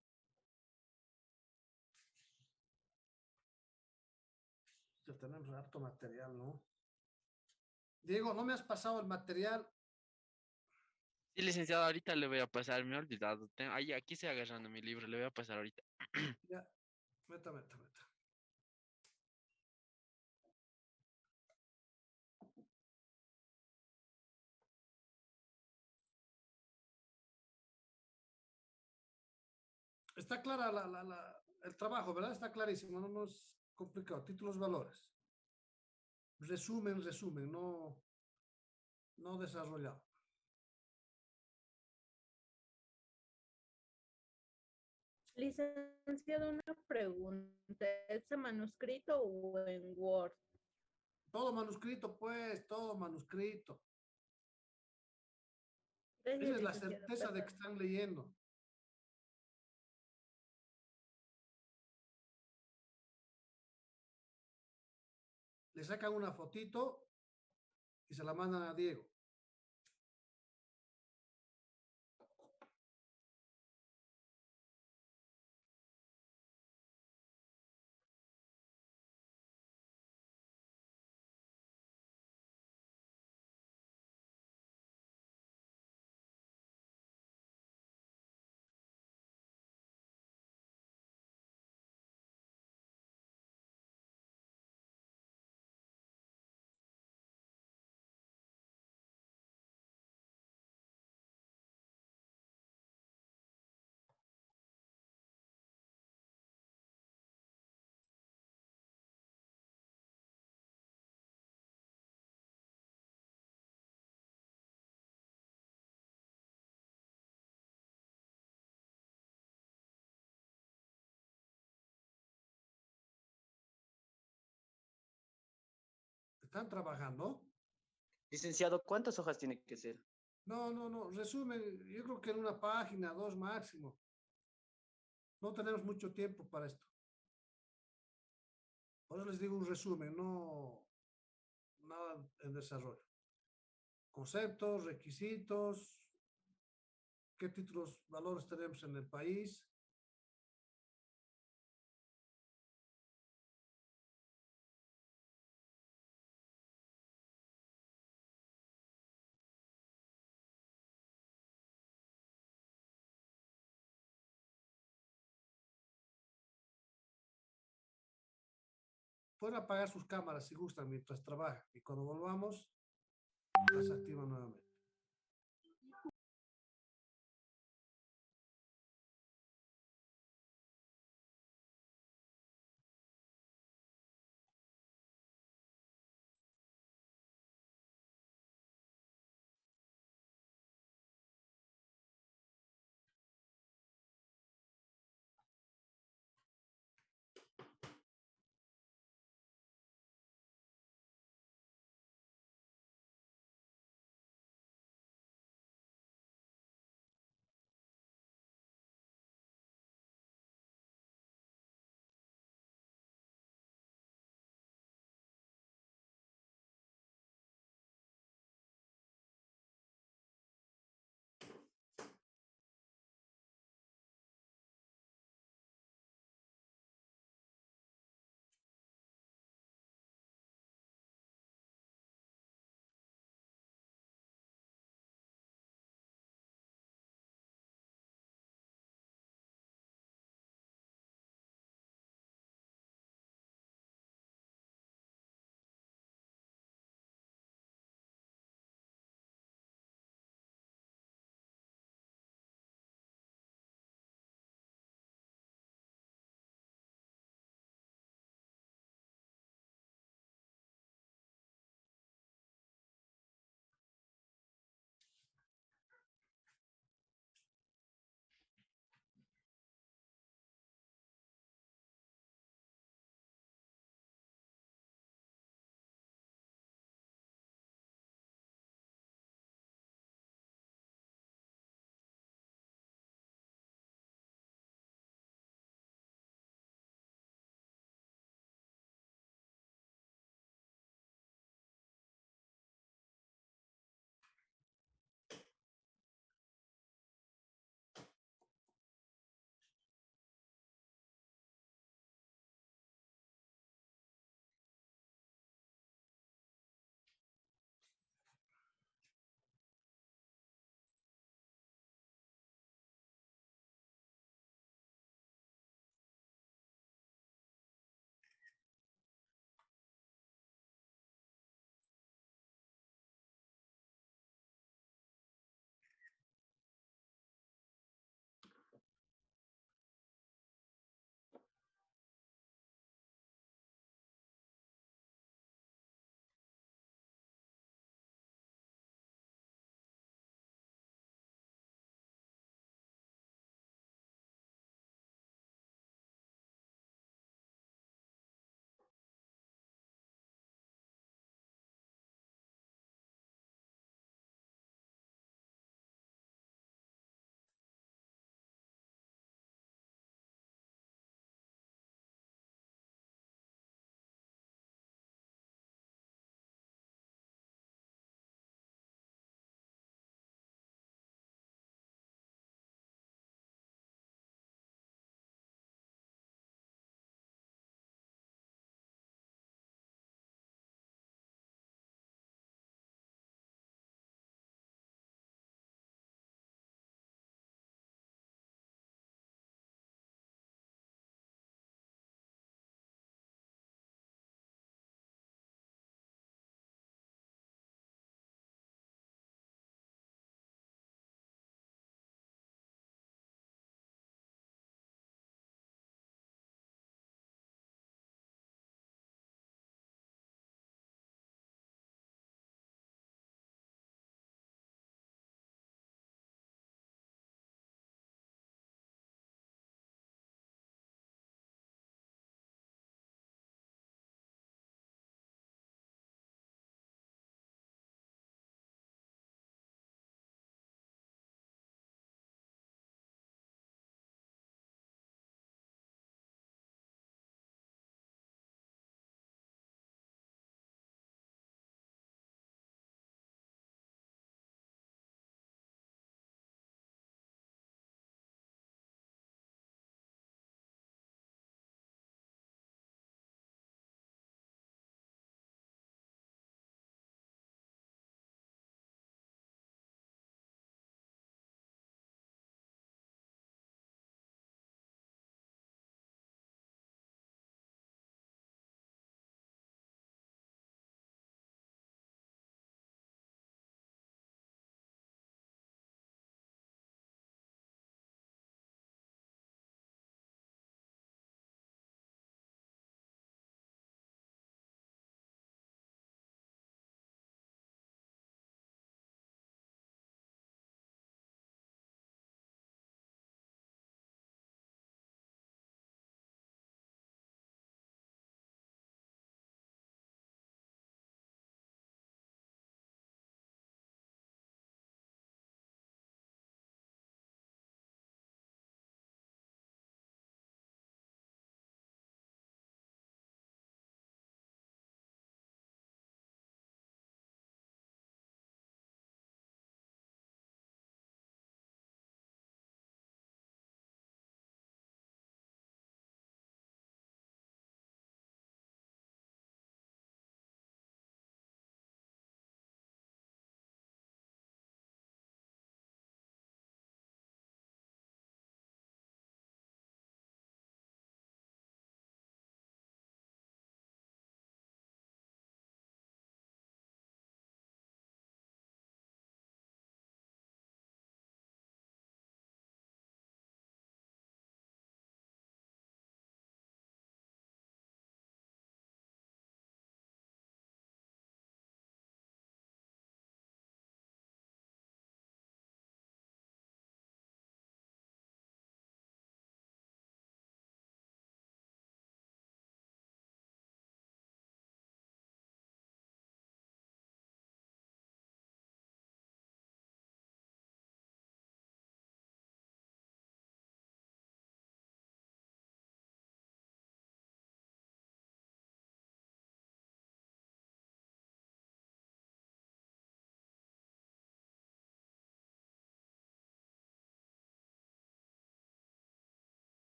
Ya tenemos harto material, ¿no? Diego, ¿no me has pasado el material? Sí, licenciado, ahorita le voy a pasar, me he olvidado. Ahí, aquí estoy agarrando mi libro, le voy a pasar ahorita. Ya, meta. Está clara el trabajo, ¿verdad? Está clarísimo, no es complicado. Títulos, valores. Resumen, no desarrollado. Licenciado, una pregunta. ¿Es en manuscrito o en Word? Todo manuscrito, pues, todo manuscrito. Gracias, Esa es la licenciado, certeza de que perdón. están leyendo. Le sacan una fotito y se la mandan a Diego. ¿Están trabajando? Licenciado, ¿cuántas hojas tiene que ser? No. Resumen, yo creo que en una página, dos máximo. No tenemos mucho tiempo para esto. Por eso les digo un resumen, no nada en desarrollo. Conceptos, requisitos, qué títulos, valores tenemos en el país. Pueden apagar sus cámaras si gustan mientras trabajan y cuando volvamos las activan nuevamente.